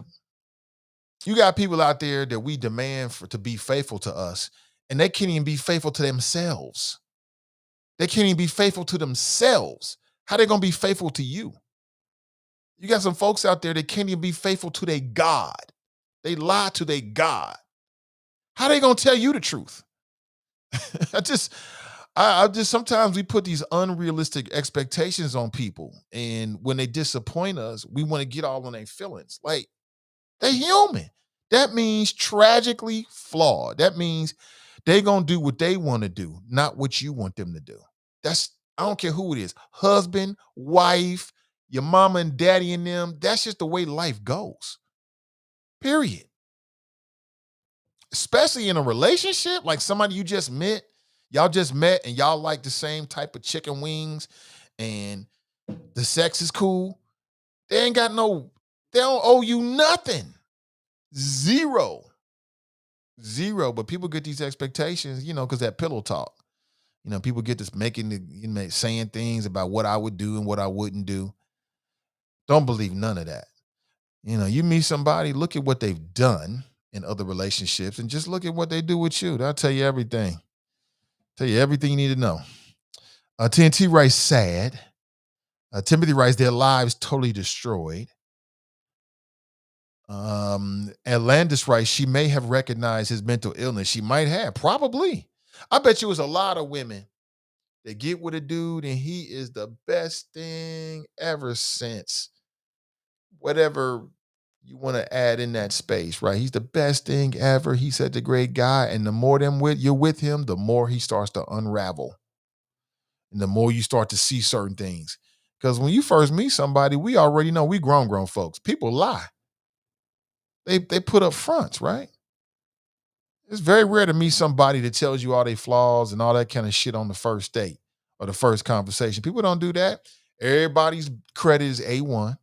You got people out there that we demand to be faithful to us, and they can't even be faithful to themselves. They can't even be faithful to themselves. How they gonna be faithful to you? You got some folks out there that can't even be faithful to their God. They lie to their God. How they gonna tell you the truth? I just, I just sometimes we put these unrealistic expectations on people, and when they disappoint us, we want to get all on their feelings. Like they human. That means tragically flawed. That means they gonna do what they want to do, not what you want them to do. That's I don't care who it is, husband, wife, your mama and daddy and them. That's just the way life goes. Period. Especially in a relationship, like somebody you just met, y'all just met and y'all like the same type of chicken wings and the sex is cool. They ain't got they don't owe you nothing. Zero. Zero. But people get these expectations, because that pillow talk. People get this saying things about what I would do and what I wouldn't do. Don't believe none of that. You meet somebody, look at what they've done in other relationships, and just look at what they do with you. That'll tell you everything. Tell you everything you need to know. TNT writes sad. Timothy writes their lives totally destroyed. Atlantis writes she may have recognized his mental illness. She might have, probably. I bet you it was a lot of women that get with a dude and he is the best thing ever since whatever you want to add in that space, right? He's the best thing ever. He's such a great guy. And the more you're with him, the more he starts to unravel. And the more you start to see certain things. Because when you first meet somebody, we already know we grown folks. People lie. They put up fronts, right? It's very rare to meet somebody that tells you all their flaws and all that kind of shit on the first date or the first conversation. People don't do that. Everybody's credit is A1.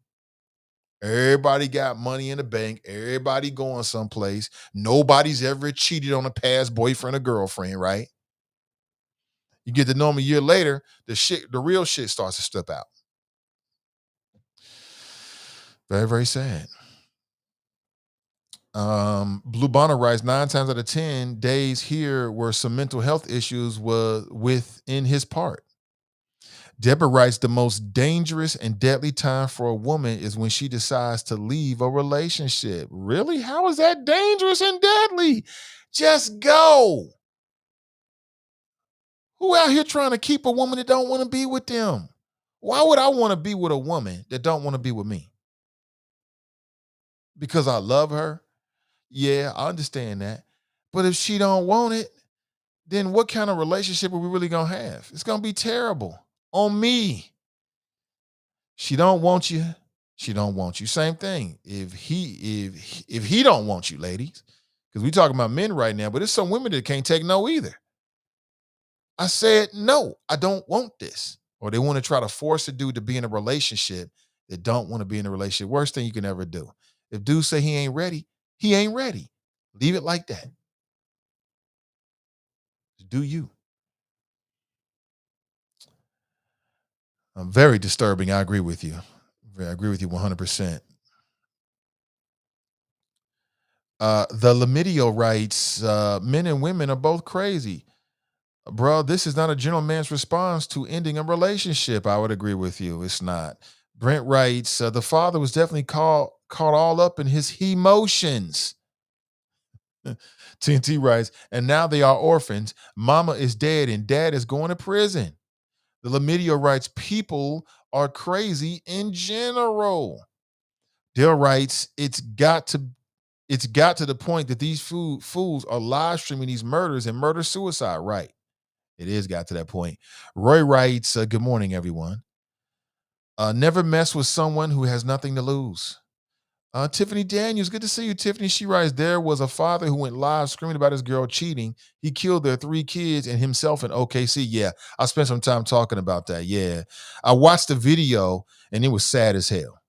Everybody got money in the bank. Everybody going someplace. Nobody's ever cheated on a past boyfriend or girlfriend, right? You get to know them a year later, the real shit starts to slip out. Very, very sad. Blue Bonner writes 9 times out of 10 days here were some mental health issues was within his part. Deborah writes the most dangerous and deadly time for a woman is when she decides to leave a relationship. Really? How is that dangerous and deadly? Just go. Who out here trying to keep a woman that don't want to be with them? Why would I want to be with a woman that don't want to be with me? Because I love her? Yeah, I understand that. But if she don't want it, then what kind of relationship are we really going to have? It's going to be terrible on me. She don't want you. She don't want you. Same thing. If he don't want you, ladies, because we talking about men right now, but there's some women that can't take no either. I said, no, I don't want this. Or they want to try to force a dude to be in a relationship that don't want to be in a relationship. Worst thing you can ever do. If dudes say he ain't ready, he ain't ready. Leave it like that. Do you? Very disturbing. I agree with you. I agree with you 100%. The Lamidio writes, men and women are both crazy. Bro, this is not a gentleman's response to ending a relationship. I would agree with you. It's not. Brent writes, the father was definitely caught all up in his emotions. TNT writes, and now they are orphans. Mama is dead and dad is going to prison. The Lamidio writes, people are crazy in general. Dale writes, it's got to the point that these fools are live streaming these murders and murder suicide. Right. It is got to that point. Roy writes, good morning, everyone. Never mess with someone who has nothing to lose. Tiffany Daniels, good to see you, Tiffany. She writes, there was a father who went live screaming about his girl cheating. He killed their 3 kids and himself in OKC. Yeah, I spent some time talking about that. Yeah. I watched the video and it was sad as hell.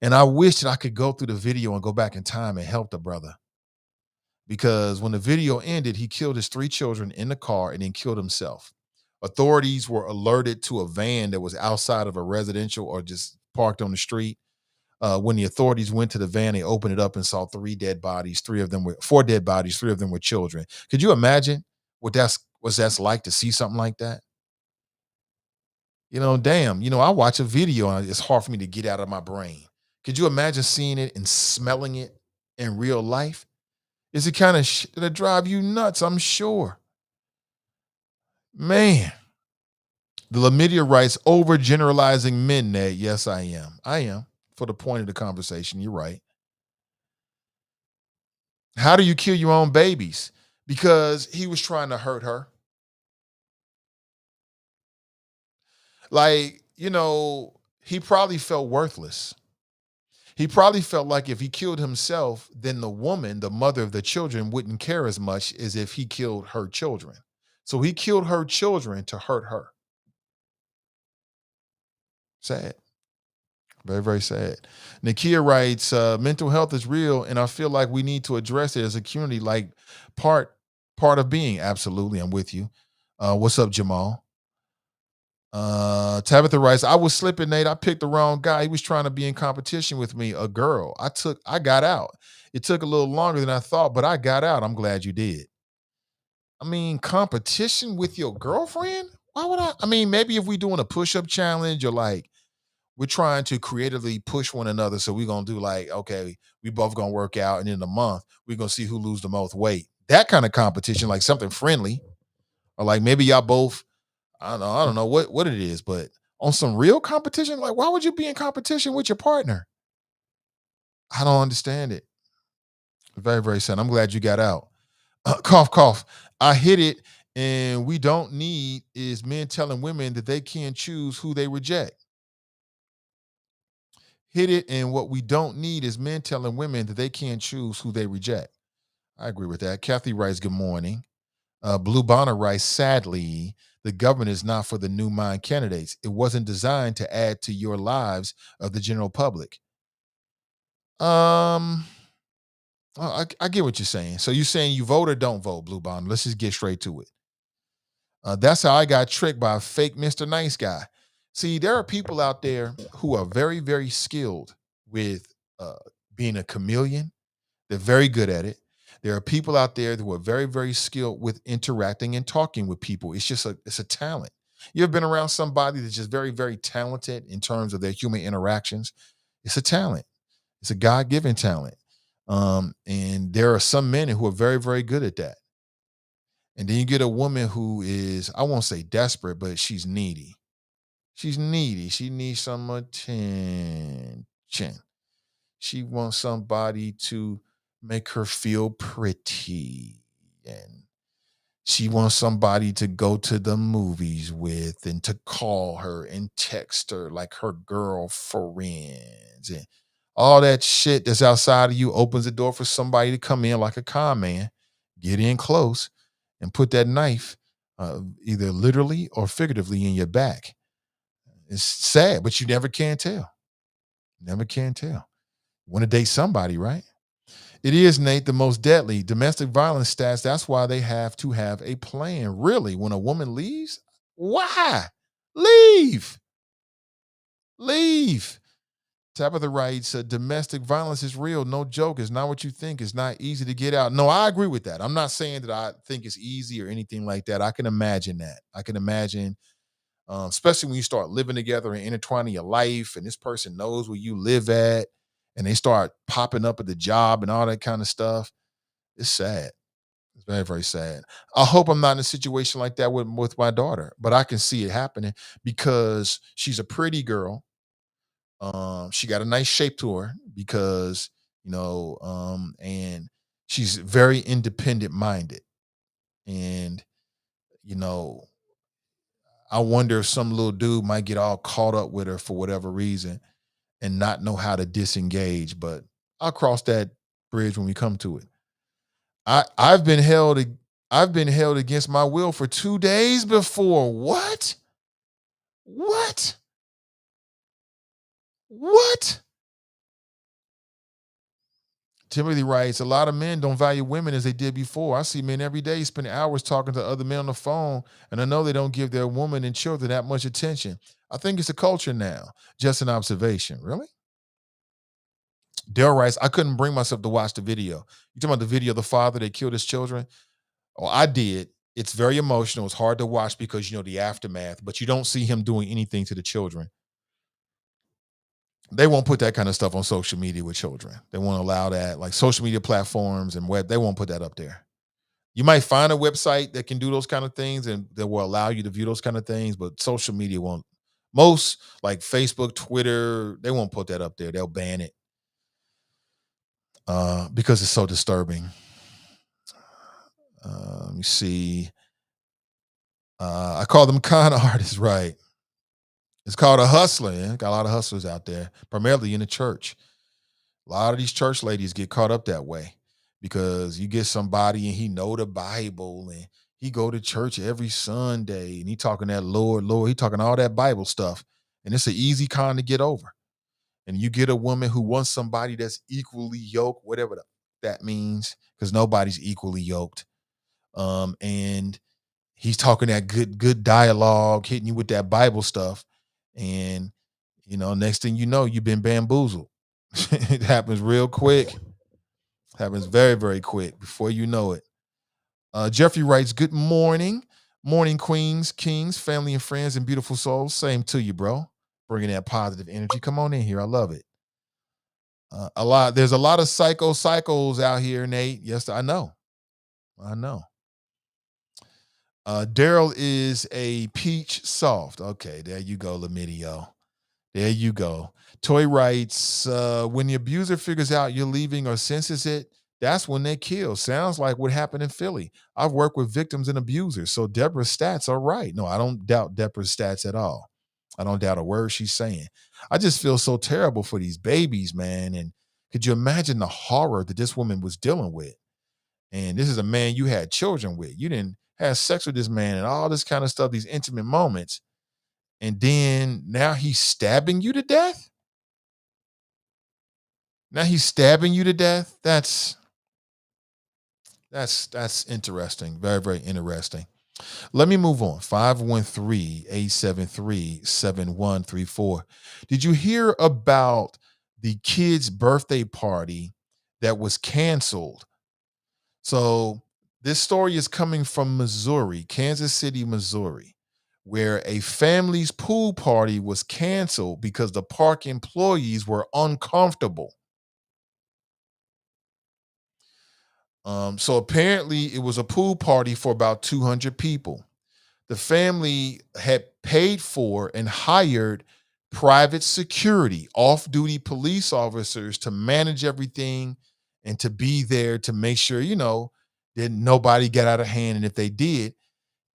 And I wish that I could go through the video and go back in time and help the brother. Because when the video ended, he killed his 3 children in the car and then killed himself. Authorities were alerted to a van that was outside of a residential or just parked on the street. When the authorities went to the van, they opened it up and saw 4 dead bodies. 3 of them were children. Could you imagine what that's like to see something like that? Damn, I watch a video and it's hard for me to get out of my brain. Could you imagine seeing it and smelling it in real life? It's the kind of shit that'll drive you nuts, I'm sure. Man. The Lamidia writes, overgeneralizing men, Ned. Yes, I am. I am. For the point of the conversation, you're right. How do you kill your own babies? Because he was trying to hurt her. Like, he probably felt worthless. He probably felt like if he killed himself, then the woman, the mother of the children, wouldn't care as much as if he killed her children. So he killed her children to hurt her. Sad. Very, very sad. Nakia writes, mental health is real, and I feel like we need to address it as a community, like part of being. Absolutely, I'm with you. What's up, Jamal? Tabitha writes, I was slipping, Nate. I picked the wrong guy. He was trying to be in competition with me, a girl. I got out. It took a little longer than I thought, but I got out. I'm glad you did. I mean, competition with your girlfriend? Why would I? I mean, maybe if we doing a push-up challenge or like we're trying to creatively push one another. So we're gonna do like, okay, we both gonna work out, and in a month, we're gonna see who lose the most weight. That kind of competition, like something friendly. Or like maybe y'all both, I don't know what it is, but on some real competition, like why would you be in competition with your partner? I don't understand it. Very, very sad. I'm glad you got out. Cough, cough. I hit it, and we don't need is men telling women that they can't choose who they reject. Hit it, and what we don't need is men telling women that they can't choose who they reject. I agree with that. Kathy writes, good morning. Blue Bonner writes, sadly, the government is not for the new mind candidates. It wasn't designed to add to your lives of the general public. Um, I get what you're saying. So you're saying you vote or don't vote, Blue Bonner. Let's just get straight to it. That's how I got tricked by a fake Mr. Nice Guy. See, there are people out there who are very, very skilled with uh, being a chameleon. They're very good at it. There are people out there who are very, very skilled with interacting and talking with people. It's a talent. You ever been around somebody that's just very, very talented in terms of their human interactions? It's a talent. It's a God-given talent. And there are some men who are very, very good at that. And then you get a woman who is, I won't say desperate, but she's needy. She's needy. She needs some attention. She wants somebody to make her feel pretty. And she wants somebody to go to the movies with and to call her and text her like her girlfriends. And all that shit that's outside of you opens the door for somebody to come in like a con man, get in close, and put that knife either literally or figuratively in your back. It's sad, but you never can tell. Never can tell. Want to date somebody, right? It is, Nate, the most deadly domestic violence stats. That's why they have to have a plan. Really, when a woman leaves, why? Leave. Leave. Tabitha writes, domestic violence is real. No joke. It's not what you think. It's not easy to get out. No, I agree with that. I'm not saying that I think it's easy or anything like that. I can imagine that. I can imagine, especially when you start living together and intertwining your life, and this person knows where you live at, and they start popping up at the job and all that kind of stuff. It's sad. It's very, very sad. I hope I'm not in a situation like that with my daughter, but I can see it happening because she's a pretty girl. She got a nice shape to her because, and she's very independent minded. And, you know, I wonder if some little dude might get all caught up with her for whatever reason and not know how to disengage. But I'll cross that bridge when we come to it. I've been held against my will for 2 days before. What? What? What? Timothy writes, a lot of men don't value women as they did before. I see men every day spending hours talking to other men on the phone, and I know they don't give their woman and children that much attention. I think it's a culture now. Just an observation. Really? Dale writes, I couldn't bring myself to watch the video. You talking about the video of the father that killed his children? Oh, I did. It's very emotional. It's hard to watch because you know the aftermath, but you don't see him doing anything to the children. They won't put that kind of stuff on social media with children. They won't allow that. Like social media platforms and web, they won't put that up there. You might find a website that can do those kind of things and that will allow you to view those kind of things, but social media won't. Most like Facebook, Twitter, they won't put that up there. They'll ban it because it's so disturbing. Let me see. I call them con artists, right? It's called a hustler. Yeah? Got a lot of hustlers out there, primarily in the church. A lot of these church ladies get caught up that way because you get somebody and he know the Bible and he go to church every Sunday and he talking that Lord, Lord, he talking all that Bible stuff. And it's an easy con to get over. And you get a woman who wants somebody that's equally yoked, whatever that means, because nobody's equally yoked. And He's talking that good dialogue, hitting you with that Bible stuff, and next thing you know, you've been bamboozled. It happens real quick. Happens very, very quick before you know it. Jeffrey writes, "Good morning, morning queens, kings, family and friends, and beautiful souls. Same to you, bro. Bringing that positive energy. Come on in here. I love it. There's a lot of psychos out here, Nate. Yes, I know. I know. Daryl is a peach soft. Okay, there you go, Lamidio. There you go. Toy writes, when the abuser figures out you're leaving or senses it, that's when they kill. Sounds like what happened in Philly. I've worked with victims and abusers, so Deborah's stats are right. No, I don't doubt Deborah's stats at all. I don't doubt a word she's saying. I just feel so terrible for these babies, man. And could you imagine the horror that this woman was dealing with? And this is a man you had children with. You didn't have sex with this man and all this kind of stuff, these intimate moments. And then now he's stabbing you to death? Now he's stabbing you to death? That's interesting. Very, very interesting. Let me move on. 513-873-7134. Did you hear about the kid's birthday party that was canceled? So this story is coming from Missouri, Kansas City, Missouri, where a family's pool party was canceled because the park employees were uncomfortable. So apparently it was a pool party for about 200 people. The family had paid for and hired private security, off-duty police officers to manage everything and to be there to make sure, that nobody got out of hand. And if they did,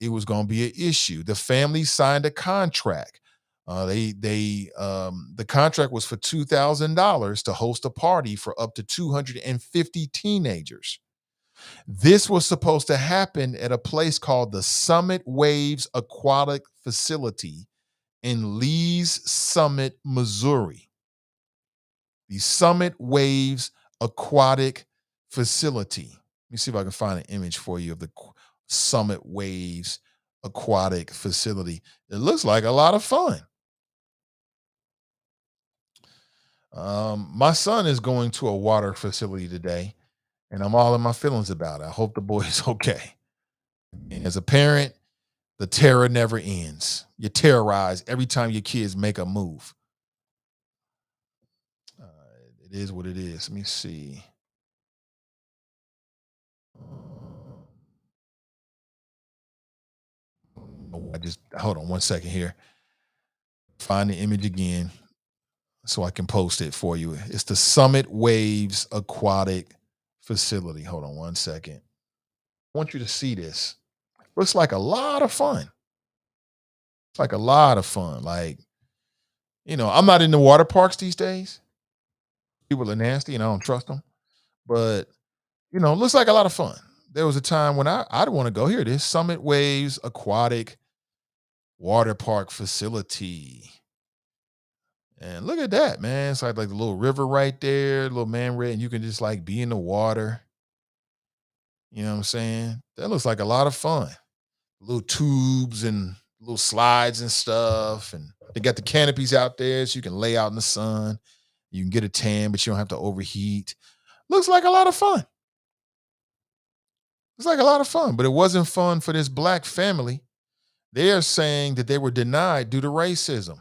it was going to be an issue. The family signed a contract. The contract was for $2,000 to host a party for up to 250 teenagers. This was supposed to happen at a place called the Summit Waves Aquatic Facility in Lee's Summit, Missouri. The Summit Waves Aquatic Facility. Let me see if I can find an image for you of the Summit Waves Aquatic Facility. It looks like a lot of fun. My son is going to a water facility today, and I'm all in my feelings about it. I hope the boy is okay. And as a parent, the terror never ends. You're terrorized every time your kids make a move. Uh, it is what it is. Let me see. I just hold on one second here. Find the image again so I can post it for you. It's the Summit Waves Aquatic Facility. Hold on one second. I want you to see this. Looks like a lot of fun. It's like a lot of fun. Like, I'm not in the water parks these days. People are nasty and I don't trust them. But, it looks like a lot of fun. There was a time when I'd want to go here. This Summit Waves Aquatic Water Park Facility. And look at that, man. It's like the little river right there, little man red, and you can just like be in the water. You know what I'm saying? That looks like a lot of fun. Little tubes and little slides and stuff. And they got the canopies out there so you can lay out in the sun. You can get a tan, but you don't have to overheat. Looks like a lot of fun. It's like a lot of fun, but it wasn't fun for this black family. They are saying that they were denied due to racism.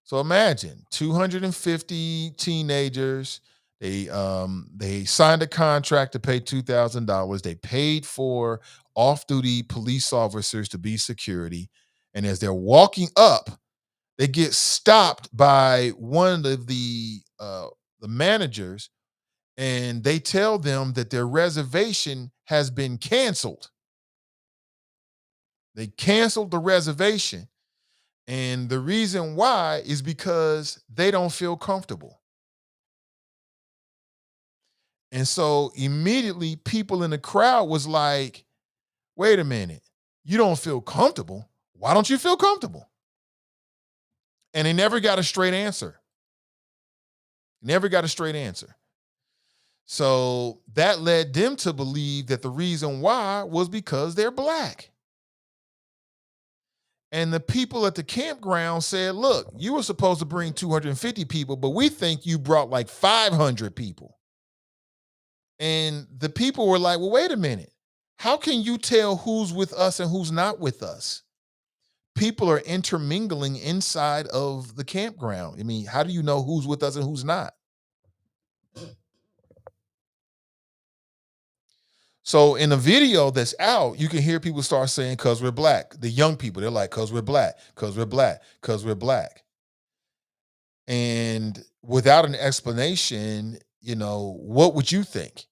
So imagine 250 teenagers. They signed a contract to pay $2,000. They paid for off-duty police officers to be security, and as they're walking up, they get stopped by one of the managers, and they tell them that their reservation has been canceled. They canceled the reservation. And the reason why is because they don't feel comfortable. And so immediately people in the crowd was like, wait a minute, you don't feel comfortable? Why don't you feel comfortable? And they never got a straight answer. Never got a straight answer. So that led them to believe that the reason why was because they're black. And the people at the campground said, look, you were supposed to bring 250 people, but we think you brought like 500 people. And the people were like, well, wait a minute. How can you tell who's with us and who's not with us? People are intermingling inside of the campground. I mean, how do you know who's with us and who's not? So in the video that's out, you can hear people start saying, because we're black. The young people, they're like, because we're black, because we're black, because we're black. And without an explanation, what would you think?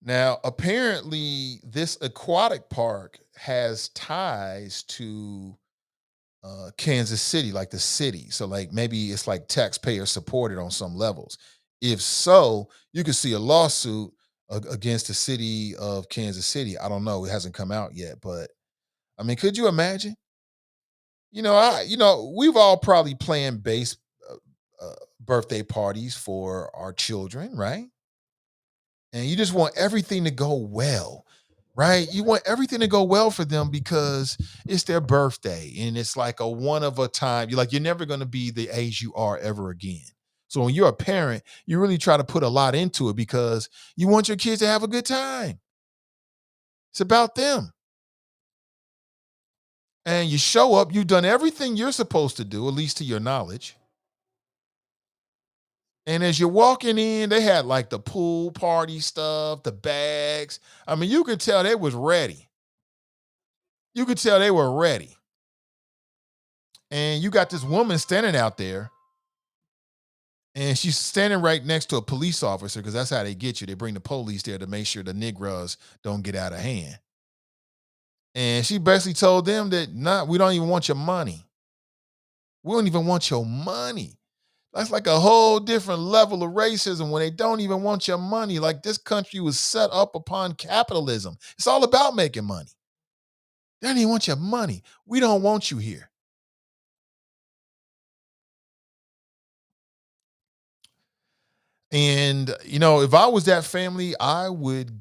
Now, apparently, this aquatic park has ties to Kansas City, like the city. So, like, maybe it's like taxpayer supported on some levels. If so, you could see a lawsuit against the city of Kansas City. I don't know; it hasn't come out yet, but I mean, could you imagine? We've all probably planned birthday parties for our children, right? And you just want everything to go well, right? You want everything to go well for them because it's their birthday and it's like a one of a time. You're never going to be the age you are ever again. So when you're a parent, you really try to put a lot into it because you want your kids to have a good time. It's about them. And you show up, you've done everything you're supposed to do, at least to your knowledge. And as you're walking in, they had like the pool party stuff, the bags. I mean, you could tell they was ready. You could tell they were ready. And you got this woman standing out there, and she's standing right next to a police officer because that's how they get you. They bring the police there to make sure the Negroes don't get out of hand. And she basically told them that, nah, we don't even want your money. We don't even want your money. That's like a whole different level of racism when they don't even want your money. Like this country was set up upon capitalism. It's all about making money. They don't even want your money. We don't want you here. And if I was that family, I would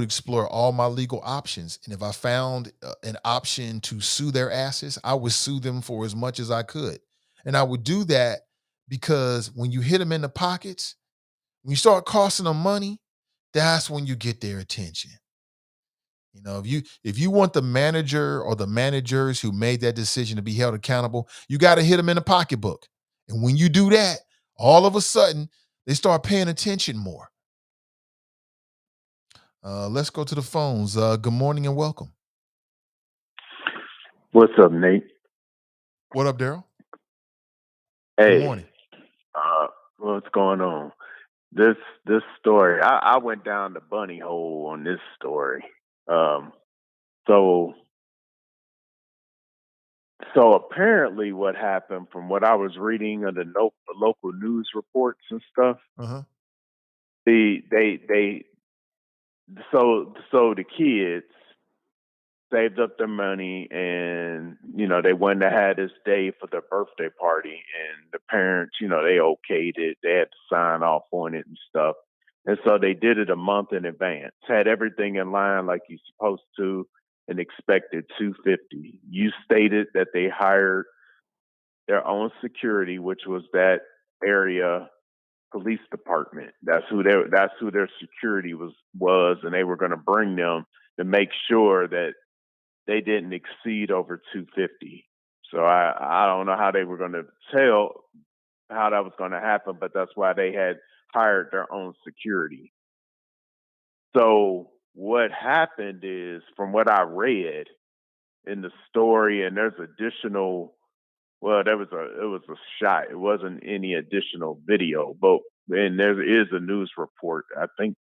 explore all my legal options. And if I found an option to sue their asses, I would sue them for as much as I could. And I would do that because when you hit them in the pockets, when you start costing them money, that's when you get their attention. If you want the manager or the managers who made that decision to be held accountable, you got to hit them in the pocketbook. And when you do that, all of a sudden they start paying attention more. Let's go to the phones. Good morning and welcome. What's up, Nate? What up, Daryl? Good Hey, morning. uh, what's going on? This story, I went down the bunny hole on this story. Um, so so apparently, what happened from what I was reading of the local news reports and stuff, Uh-huh. they so the kids saved up their money, and they went and had this day for their birthday party, and the parents, they okayed it. They had to sign off on it and stuff, and so they did it a month in advance, had everything in line like you're supposed to, and expected 250. You stated that they hired their own security, which was that area police department. That's who their security was, and they were going to bring them to make sure that they didn't exceed over 250. So I don't know how they were going to tell how that was going to happen, but that's why they had hired their own security. So what happened is, from what I read in the story, and there's additional. Well, it was a shot. It wasn't any additional video, but and there is a news report. I think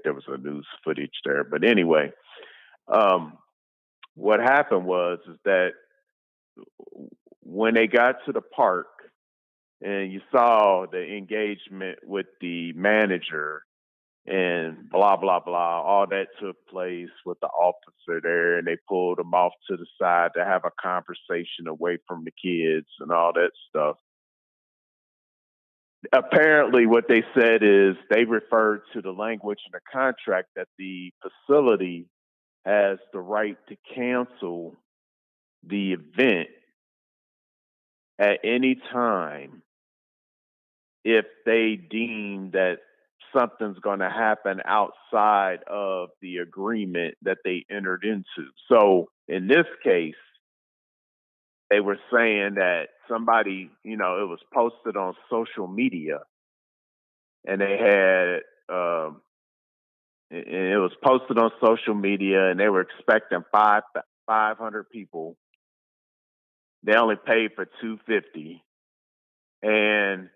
there was a news footage there, but anyway, um, what happened was is that when they got to the park and you saw the engagement with the manager and blah blah blah, all that took place with the officer there, and they pulled him off to the side to have a conversation away from the kids and all that stuff. Apparently, what they said is they referred to the language in the contract that the facility has the right to cancel the event at any time if they deem that something's going to happen outside of the agreement that they entered into. So in this case, they were saying that somebody, it was posted on social media and they had, and it was posted on social media and they were expecting 500 people. They only paid for 250. And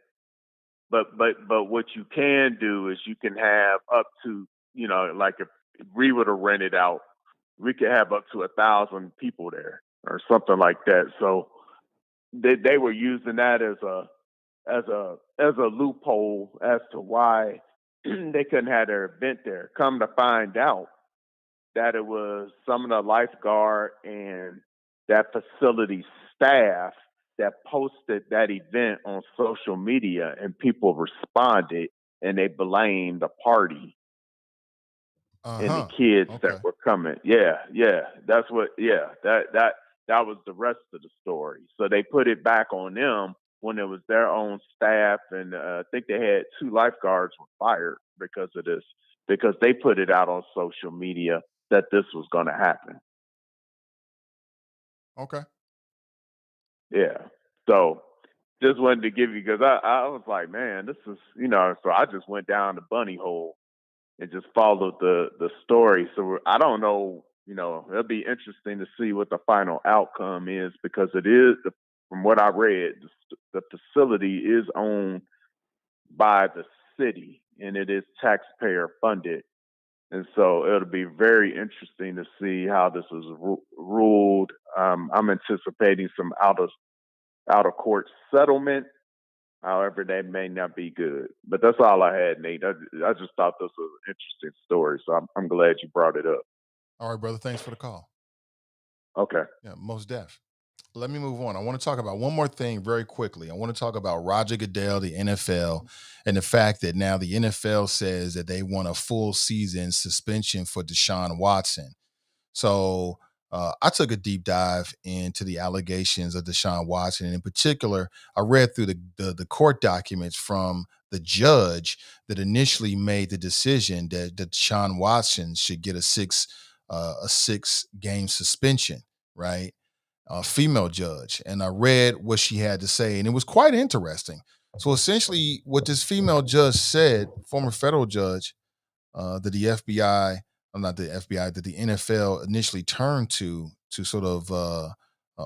but what you can do is you can have up to, like if we would have rented out, we could have up to 1,000 people there or something like that. So they were using that as a loophole as to why they couldn't have their event there. Come to find out that it was some of the lifeguard and that facility staff that posted that event on social media, and people responded and they blamed the party Uh and the huh. kids Okay. that were coming. Yeah, yeah, that's what. Yeah, that was the rest of the story. So they put it back on them when it was their own staff, and I think they had two lifeguards were fired because of this, because they put it out on social media that this was going to happen. Okay. Yeah. So just wanted to give you, because I was like, man, this is, so I just went down the bunny hole and just followed the story. So I don't know, it'll be interesting to see what the final outcome is, because it is, from what I read, the facility is owned by the city and it is taxpayer funded. And so it'll be very interesting to see how this is ruled. I'm anticipating some out of court settlement. However, that may not be good. But that's all I had, Nate. I just thought this was an interesting story, so I'm glad you brought it up. All right, brother. Thanks for the call. Okay. Yeah, most deaf. Let me move on. I want to talk about one more thing very quickly. I want to talk about Roger Goodell, the NFL, and the fact that now the NFL says that they want a full season suspension for Deshaun Watson. So I took a deep dive into the allegations of Deshaun Watson, and in particular, I read through the court documents from the judge that initially made the decision that Deshaun Watson should get a six game suspension, right? Female judge, and I read what she had to say, and it was quite interesting. So essentially, what this female judge said, former federal judge, that the FBI, not the FBI, that the NFL initially turned to sort of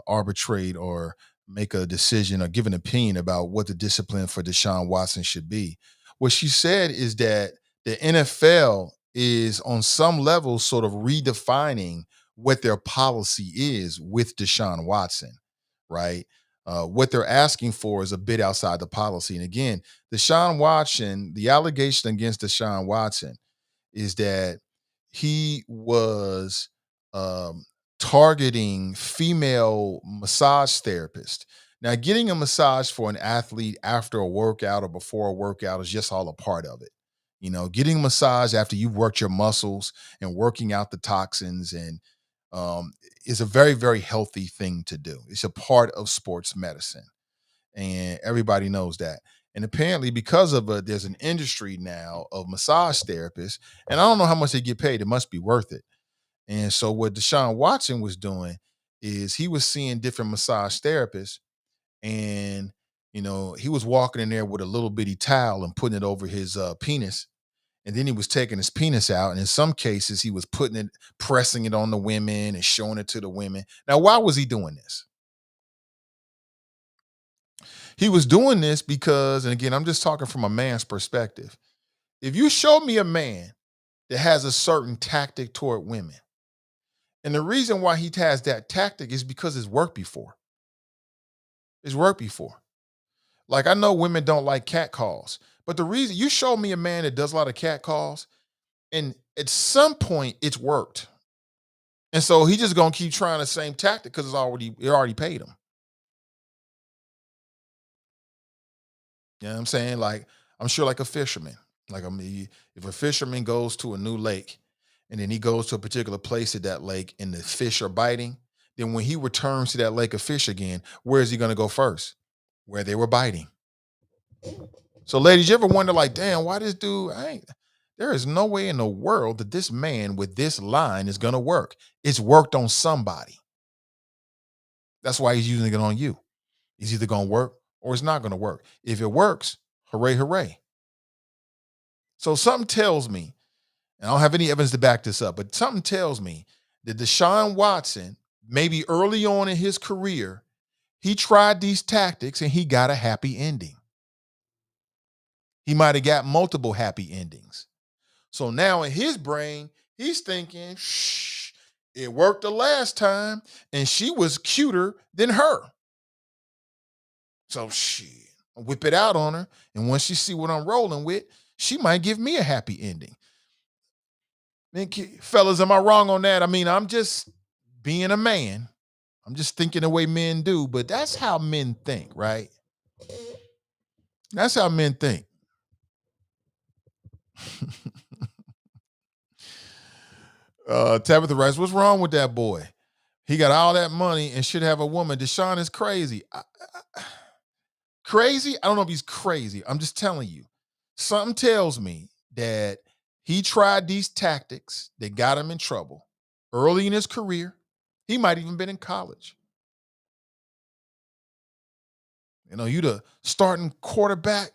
arbitrate or make a decision or give an opinion about what the discipline for Deshaun Watson should be. What she said is that the NFL is on some level sort of redefining what their policy is with Deshaun Watson, right? What they're asking for is a bit outside the policy. And again, Deshaun Watson, the allegation against Deshaun Watson is that he was um, targeting female massage therapists. Now, getting a massage for an athlete after a workout or before a workout is just all a part of it. Getting a massage after you've worked your muscles and working out the toxins and is a very, very healthy thing to do. It's a part of sports medicine, and everybody knows that. And apparently, because of it, there's an industry now of massage therapists, and I don't know how much they get paid. It must be worth it. And so, what Deshaun Watson was doing is he was seeing different massage therapists, and he was walking in there with a little bitty towel and putting it over his penis, and then he was taking his penis out, and in some cases, he was pressing it on the women and showing it to the women. Now, why was he doing this? He was doing this because, and again, I'm just talking from a man's perspective. If you show me a man that has a certain tactic toward women, and the reason why he has that tactic is because it's worked before. It's worked before. Like, I know women don't like cat calls, but the reason you show me a man that does a lot of cat calls, and at some point it's worked. And so he just gonna keep trying the same tactic because it already paid him. You know what I'm saying? Like, I'm sure like a fisherman. Like, if a fisherman goes to a new lake and then he goes to a particular place at that lake and the fish are biting, then when he returns to that lake of fish again, where is he going to go first? Where they were biting. So, ladies, you ever wonder, like, damn, why this dude? There is no way in the world that this man with this line is going to work. It's worked on somebody. That's why he's using it on you. It's either going to work or it's not going to work. If it works, hooray, hooray. So something tells me, and I don't have any evidence to back this up, but something tells me that Deshaun Watson, maybe early on in his career, he tried these tactics and he got a happy ending. He might have got multiple happy endings. So now in his brain, he's thinking, shh, it worked the last time and she was cuter than her. So shit, I'll whip it out on her. And once she see what I'm rolling with, she might give me a happy ending. Fellas, am I wrong on that? I mean, I'm just being a man. I'm just thinking the way men do, but that's how men think, right? That's how men think. Tabitha writes, what's wrong with that boy? He got all that money and should have a woman. Deshaun is crazy. Crazy? I don't know if he's crazy. I'm just telling you. Something tells me that he tried these tactics that got him in trouble early in his career. He might even been in college. You know, you the starting quarterback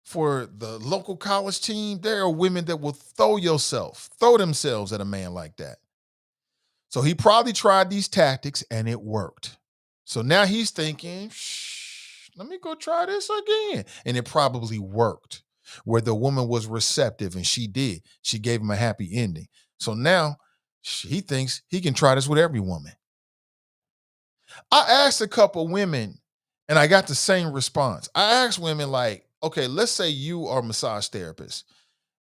for the local college team. There are women that will throw themselves at a man like that. So he probably tried these tactics and it worked. So now he's thinking, shh, let me go try this again. And it probably worked where the woman was receptive and she did. She gave him a happy ending. So now he thinks he can try this with every woman. I asked a couple women and I got the same response. I asked women like, okay, let's say you are a massage therapist.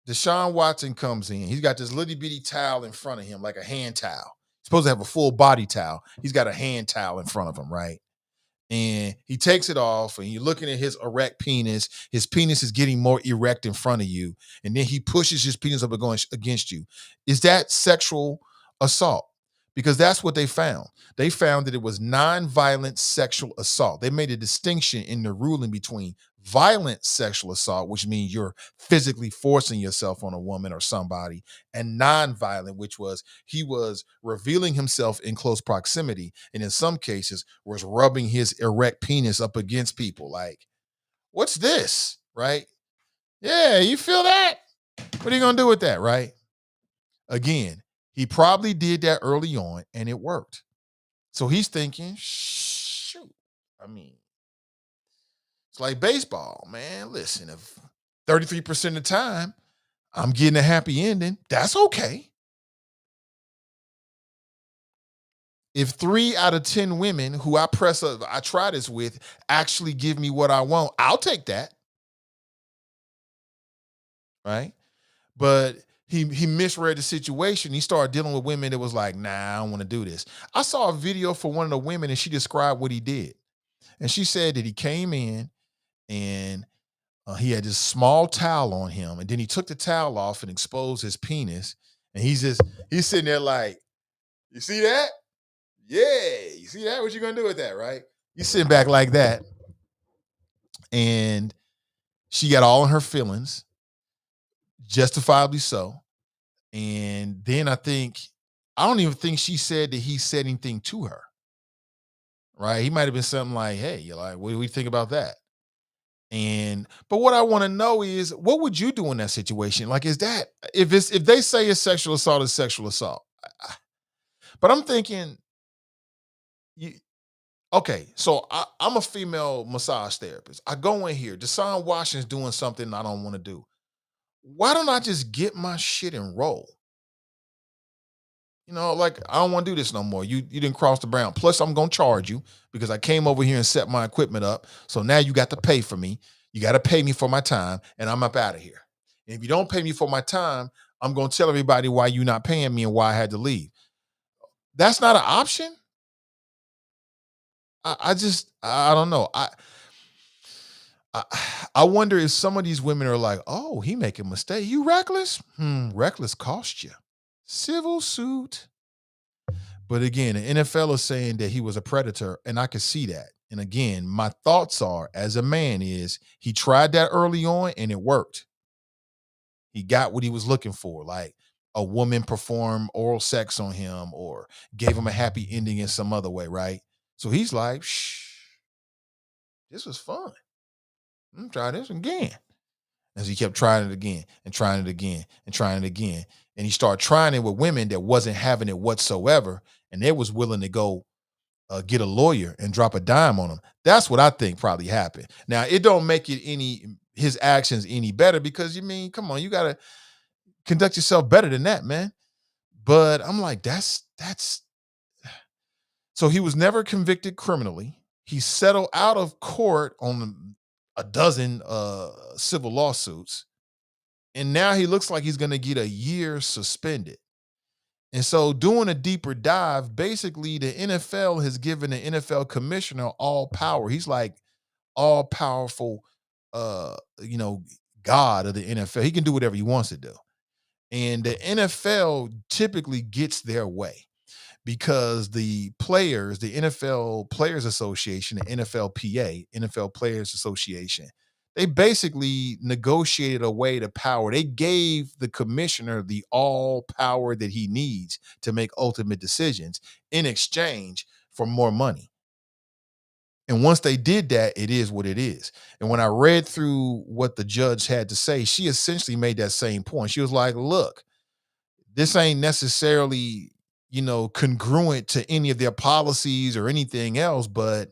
Deshaun Watson comes in. He's got this little bitty towel in front of him, like a hand towel. He's supposed to have a full body towel. He's got a hand towel in front of him, right? And he takes it off and you're looking at his erect penis. His penis is getting more erect in front of you. And then he pushes his penis up against you. Is that sexual assault? Because that's what they found. They found that it was non-violent sexual assault. They made a distinction in the ruling between violent sexual assault, which means you're physically forcing yourself on a woman or somebody, and non-violent, which was he was revealing himself in close proximity, and in some cases was rubbing his erect penis up against people. Like, what's this? Right? Yeah, you feel that? What are you gonna do with that, right? Again, he probably did that early on and it worked. So he's thinking, shoot, I mean, it's like baseball, man. Listen, if 33% of the time I'm getting a happy ending, that's okay. If 3 out of 10 women who I try this with actually give me what I want, I'll take that. Right? But he misread the situation. He started dealing with women that was like, nah, I don't want to do this. I saw a video for one of the women and she described what he did. And she said that he came in and he had this small towel on him. And then he took the towel off and exposed his penis. And he's sitting there like, you see that? Yeah. You see that? What you going to do with that, right? He's sitting back like that. And she got all in her feelings, justifiably so. And then I don't even think she said that he said anything to her. Right? He might have been something like, hey, you're like, what do we think about that? But what I want to know is, what would you do in that situation? Like, is that if they say it's sexual assault, it's sexual assault. But I'm thinking, you, okay, so I'm a female massage therapist. I go in here, Deshaun Washington's doing something I don't want to do. Why don't I just get my shit and roll? You know, like, I don't want to do this no more. You didn't cross the bound. Plus, I'm going to charge you because I came over here and set my equipment up. So now you got to pay for me. You got to pay me for my time, and I'm up out of here. And if you don't pay me for my time, I'm going to tell everybody why you're not paying me and why I had to leave. That's not an option. I don't know. I, I wonder if some of these women are like, oh, he making a mistake. You reckless? Reckless cost you. Civil suit. But again, the NFL is saying that he was a predator, and I can see that. And again, my thoughts are as a man is he tried that early on and it worked. He got what he was looking for, like a woman performed oral sex on him or gave him a happy ending in some other way, right? So he's like, shh, this was fun. I'm try this again. As he kept trying it again and trying it again and trying it again. And he started trying it with women that wasn't having it whatsoever. And they was willing to go get a lawyer and drop a dime on him. That's what I think probably happened. Now, it don't make it any his actions any better because you mean, come on, you gotta conduct yourself better than that, man. But I'm like, that's so he was never convicted criminally. He settled out of court on a dozen civil lawsuits. And now he looks like he's gonna get a year suspended. And so, doing a deeper dive, basically, the NFL has given the NFL commissioner all power. He's like all powerful, uh, you know, God of the NFL. He can do whatever he wants to do. And the NFL typically gets their way because the players, the NFL Players Association, the NFLPA, NFL Players Association, they basically negotiated away the power. They gave the commissioner the all power that he needs to make ultimate decisions in exchange for more money. And once they did that, it is what it is. And when I read through what the judge had to say, she essentially made that same point. She was like, look, this ain't necessarily, congruent to any of their policies or anything else, but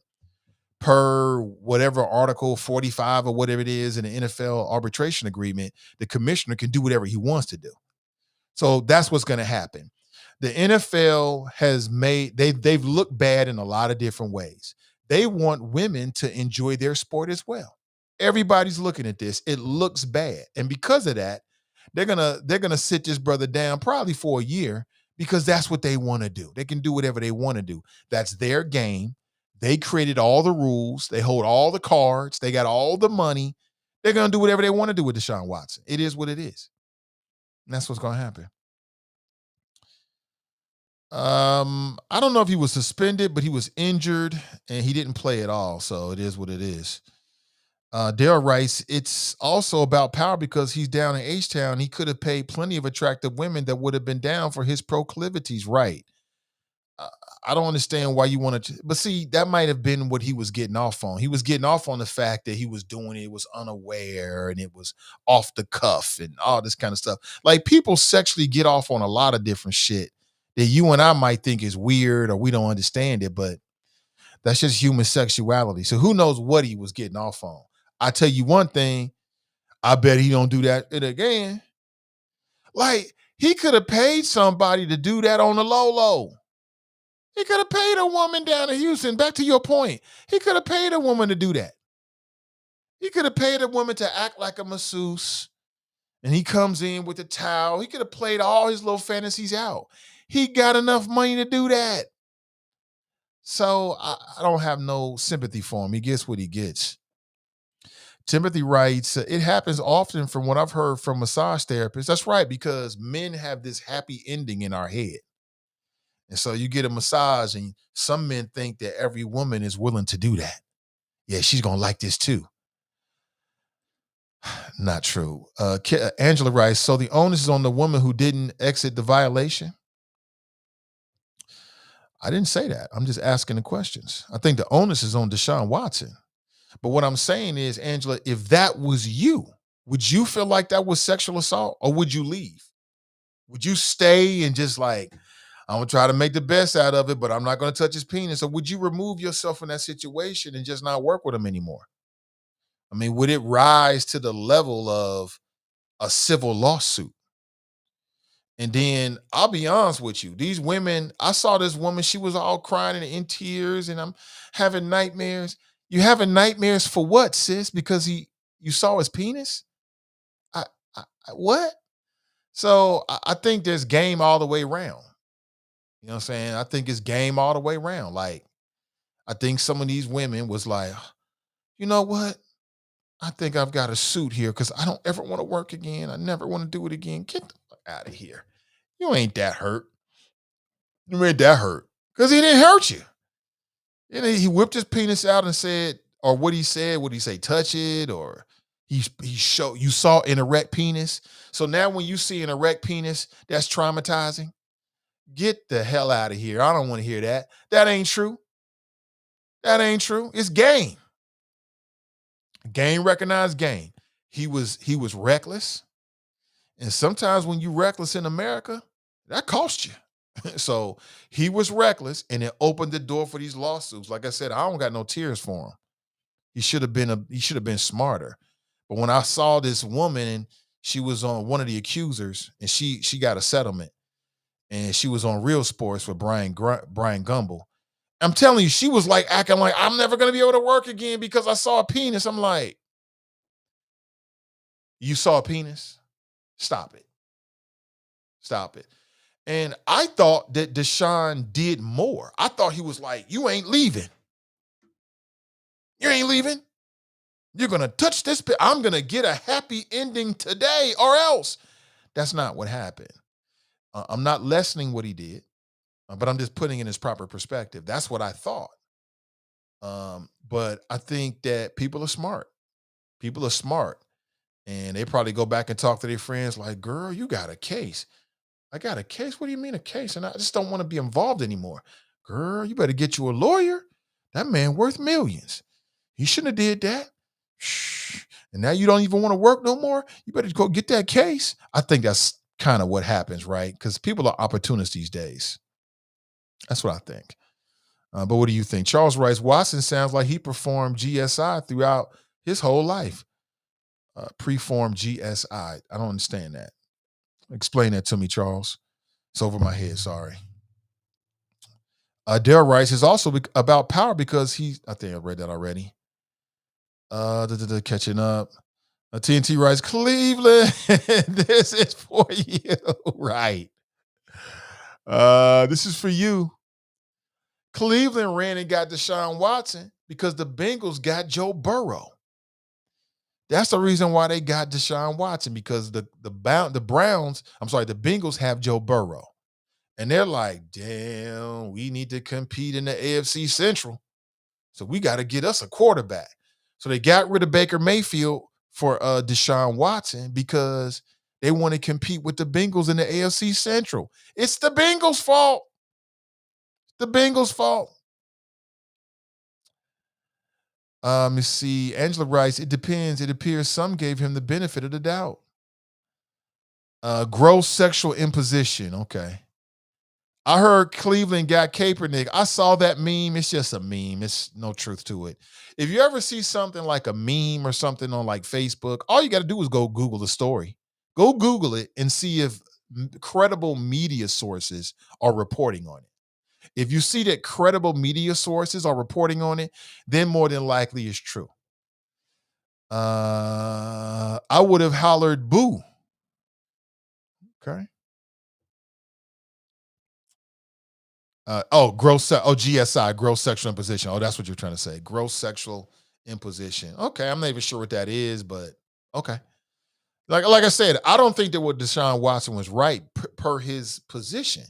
per whatever article 45 or whatever it is in the NFL arbitration agreement, the commissioner can do whatever he wants to do. So that's what's going to happen. The NFL has they've looked bad in a lot of different ways. They want women to enjoy their sport as well. Everybody's looking at this. It looks bad. And because of that, they're gonna sit this brother down probably for a year because that's what they want to do. They can do whatever they want to do. That's their game. They created all the rules. They hold all the cards. They got all the money. They're gonna do whatever they want to do with Deshaun Watson. It is what it is. And that's what's gonna happen. I don't know if he was suspended, but he was injured and he didn't play at all. So it is what it is. Daryl writes, it's also about power because he's down in H-Town. He could have paid plenty of attractive women that would have been down for his proclivities. Right. Uh, I don't understand why you wanted to, but see, that might have been what he was getting off on. He was getting off on the fact that he was doing it, was unaware and it was off the cuff and all this kind of stuff. Like people sexually get off on a lot of different shit that you and I might think is weird or we don't understand it, but that's just human sexuality. So who knows what he was getting off on? I tell you one thing, I bet he don't do that it again. Like he could have paid somebody to do that on the low low. He could have paid a woman down in Houston. Back to your point, he could have paid a woman to do that. He could have paid a woman to act like a masseuse, and he comes in with a towel. He could have played all his little fantasies out. He got enough money to do that. So I don't have no sympathy for him. He gets what he gets. Timothy writes, it happens often from what I've heard from massage therapists. That's right, because men have this happy ending in our head. And so you get a massage, and some men think that every woman is willing to do that. Yeah, she's going to like this too. Not true. Angela writes, so the onus is on the woman who didn't exit the violation? I didn't say that. I'm just asking the questions. I think the onus is on Deshaun Watson. But what I'm saying is, Angela, if that was you, would you feel like that was sexual assault or would you leave? Would you stay and just like, I'm going to try to make the best out of it, but I'm not going to touch his penis? Or would you remove yourself from that situation and just not work with him anymore? I mean, would it rise to the level of a civil lawsuit? And then I'll be honest with you, these women, I saw this woman, she was all crying and in tears, and I'm having nightmares. You having nightmares for what, sis? Because you saw his penis? I, what? So I think there's game all the way around. You know what I'm saying? I think it's game all the way around. Like, I think some of these women was like, you know what? I think I've got a suit here because I don't ever want to work again. I never want to do it again. Get the fuck out of here. You ain't that hurt. You ain't that hurt. Because he didn't hurt you. And he whipped his penis out and said, or what he said, would he say, touch it? Or he showed you saw an erect penis. So now when you see an erect penis, that's traumatizing. Get the hell out of here. I don't want to hear that. That ain't true. That ain't true. It's game. Game recognized game. He was reckless. And sometimes when you reckless in America, that costs you. So he was reckless and it opened the door for these lawsuits. Like I said, I don't got no tears for him. He should have been smarter. But when I saw this woman and she was on one of the accusers and she got a settlement and she was on Real Sports with Brian Gumble. I'm telling you, she was like acting like I'm never gonna be able to work again because I saw a penis. I'm like, you saw a penis? Stop it. Stop it. And I thought that Deshaun did more. I thought he was like, you ain't leaving. You ain't leaving. You're going to touch this. I'm going to get a happy ending today or else. That's not what happened. I'm not lessening what he did, but I'm just putting it in his proper perspective. That's what I thought. But I think that people are smart. People are smart. And they probably go back and talk to their friends like, girl, you got a case. I got a case. What do you mean a case? And I just don't want to be involved anymore. Girl, you better get you a lawyer. That man worth millions. He shouldn't have did that. Shh. And now you don't even want to work no more. You better go get that case. I think that's kind of what happens, right? Because people are opportunists these days. That's what I think. But what do you think? Charles writes, Watson sounds like he performed GSI throughout his whole life. Preformed GSI. I don't understand that. Explain that to me, Charles. It's over my head. Sorry. Dale writes is also about power because I think I read that already. Catching up. TNT writes, Cleveland, this is for you. Right. This is for you. Cleveland ran and got Deshaun Watson because the Bengals got Joe Burrow. That's the reason why they got Deshaun Watson, because the Bengals have Joe Burrow. And they're like, damn, we need to compete in the AFC Central. So we got to get us a quarterback. So they got rid of Baker Mayfield for Deshaun Watson because they want to compete with the Bengals in the AFC Central. It's the Bengals' fault. The Bengals' fault. Let me see. Angela writes, it depends. It appears some gave him the benefit of the doubt. Gross sexual imposition. Okay. I heard Cleveland got Kaepernick. I saw that meme. It's just a meme. It's no truth to it. If you ever see something like a meme or something on like Facebook, all you got to do is go Google the story. Go Google it and see if credible media sources are reporting on it. If you see that credible media sources are reporting on it, then more than likely it's true. I would have hollered boo. Okay. GSI, gross sexual imposition. Oh, that's what you're trying to say. Gross sexual imposition. Okay, I'm not even sure what that is, but okay. Like I said, I don't think that what Deshaun Watson was right per his position.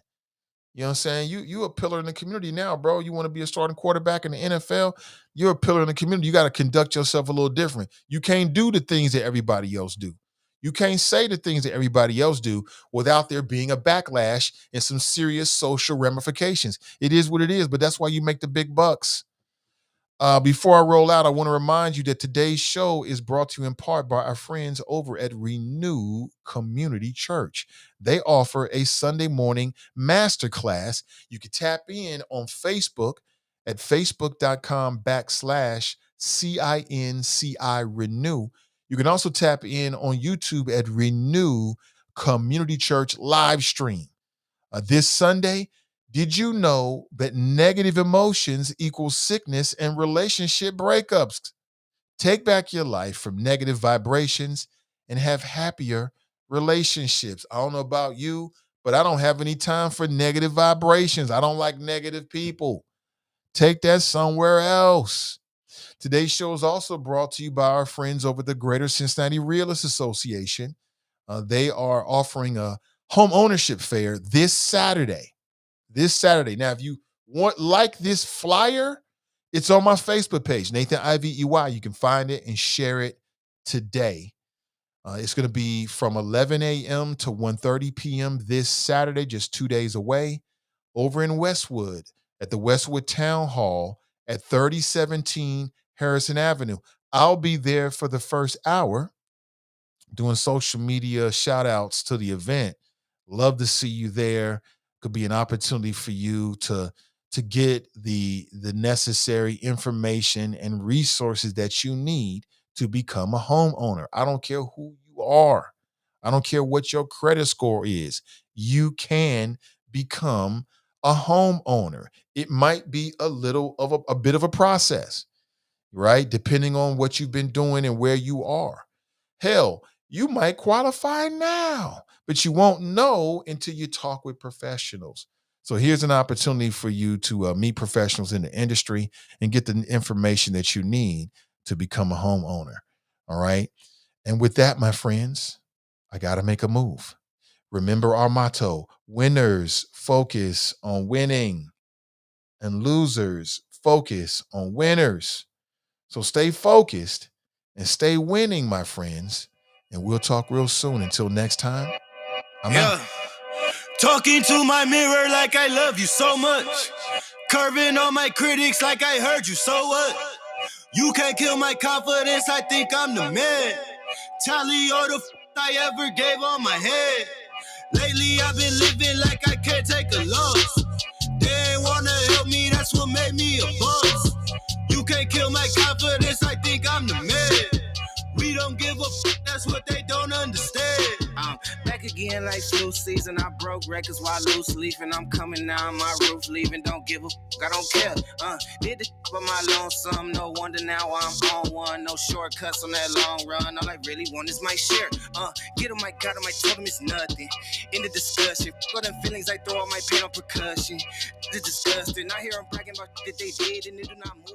You know what I'm saying? You a pillar in the community now, bro. You want to be a starting quarterback in the NFL? You're a pillar in the community. You got to conduct yourself a little different. You can't do the things that everybody else do. You can't say the things that everybody else do without there being a backlash and some serious social ramifications. It is what it is, but that's why you make the big bucks. Before I roll out, I want to remind you that today's show is brought to you in part by our friends over at Renew Community Church. They offer a Sunday morning masterclass. You can tap in on Facebook at facebook.com/CINCI Renew. You can also tap in on YouTube at Renew Community Church live stream. This Sunday, did you know that negative emotions equal sickness and relationship breakups? Take back your life from negative vibrations and have happier relationships. I don't know about you, but I don't have any time for negative vibrations. I don't like negative people. Take that somewhere else. Today's show is also brought to you by our friends over the Greater Cincinnati Realtors Association. They are offering a home ownership fair this Saturday. This Saturday. Now, if you want like this flyer, it's on my Facebook page, Nathan Ivey. You can find it and share it today. It's going to be from 11 a.m. to 1:30 p.m. this Saturday, just 2 days away, over in Westwood at the Westwood Town Hall at 3017 Harrison Avenue. I'll be there for the first hour doing social media shout outs to the event. Love to see you there. Could be an opportunity for you to get the necessary information and resources that you need to become a homeowner. I don't care who you are. I don't care what your credit score is. You can become a homeowner. It might be a bit of a process, right? Depending on what you've been doing and where you are. Hell, you might qualify now, but you won't know until you talk with professionals. So here's an opportunity for you to meet professionals in the industry and get the information that you need to become a homeowner. All right. And with that, my friends, I got to make a move. Remember our motto: winners focus on winning, and losers focus on winners. So stay focused and stay winning, my friends. And we'll talk real soon. Until next time, I'm out. Talking to my mirror like I love you so much. Curving on my critics like I heard you, so what? You can't kill my confidence, I think I'm the man. Tally all the I ever gave on my head. Lately I've been living like I can't take a loss. They ain't wanna help me, that's what made me a boss. You can't kill my confidence, I think I'm the man. We don't give a that's what they don't understand. I'm back again like flu season. I broke records while loose leafing. I'm coming down my roof, leaving. Don't give a I don't care. Did the for my lonesome. No wonder now I'm on one. No shortcuts on that long run. All I really want is my share. Get on my God, I told him it's nothing. In the discussion, for them feelings I throw all my pain on percussion. It's disgusting. I hear them bragging about that they did and they do not move.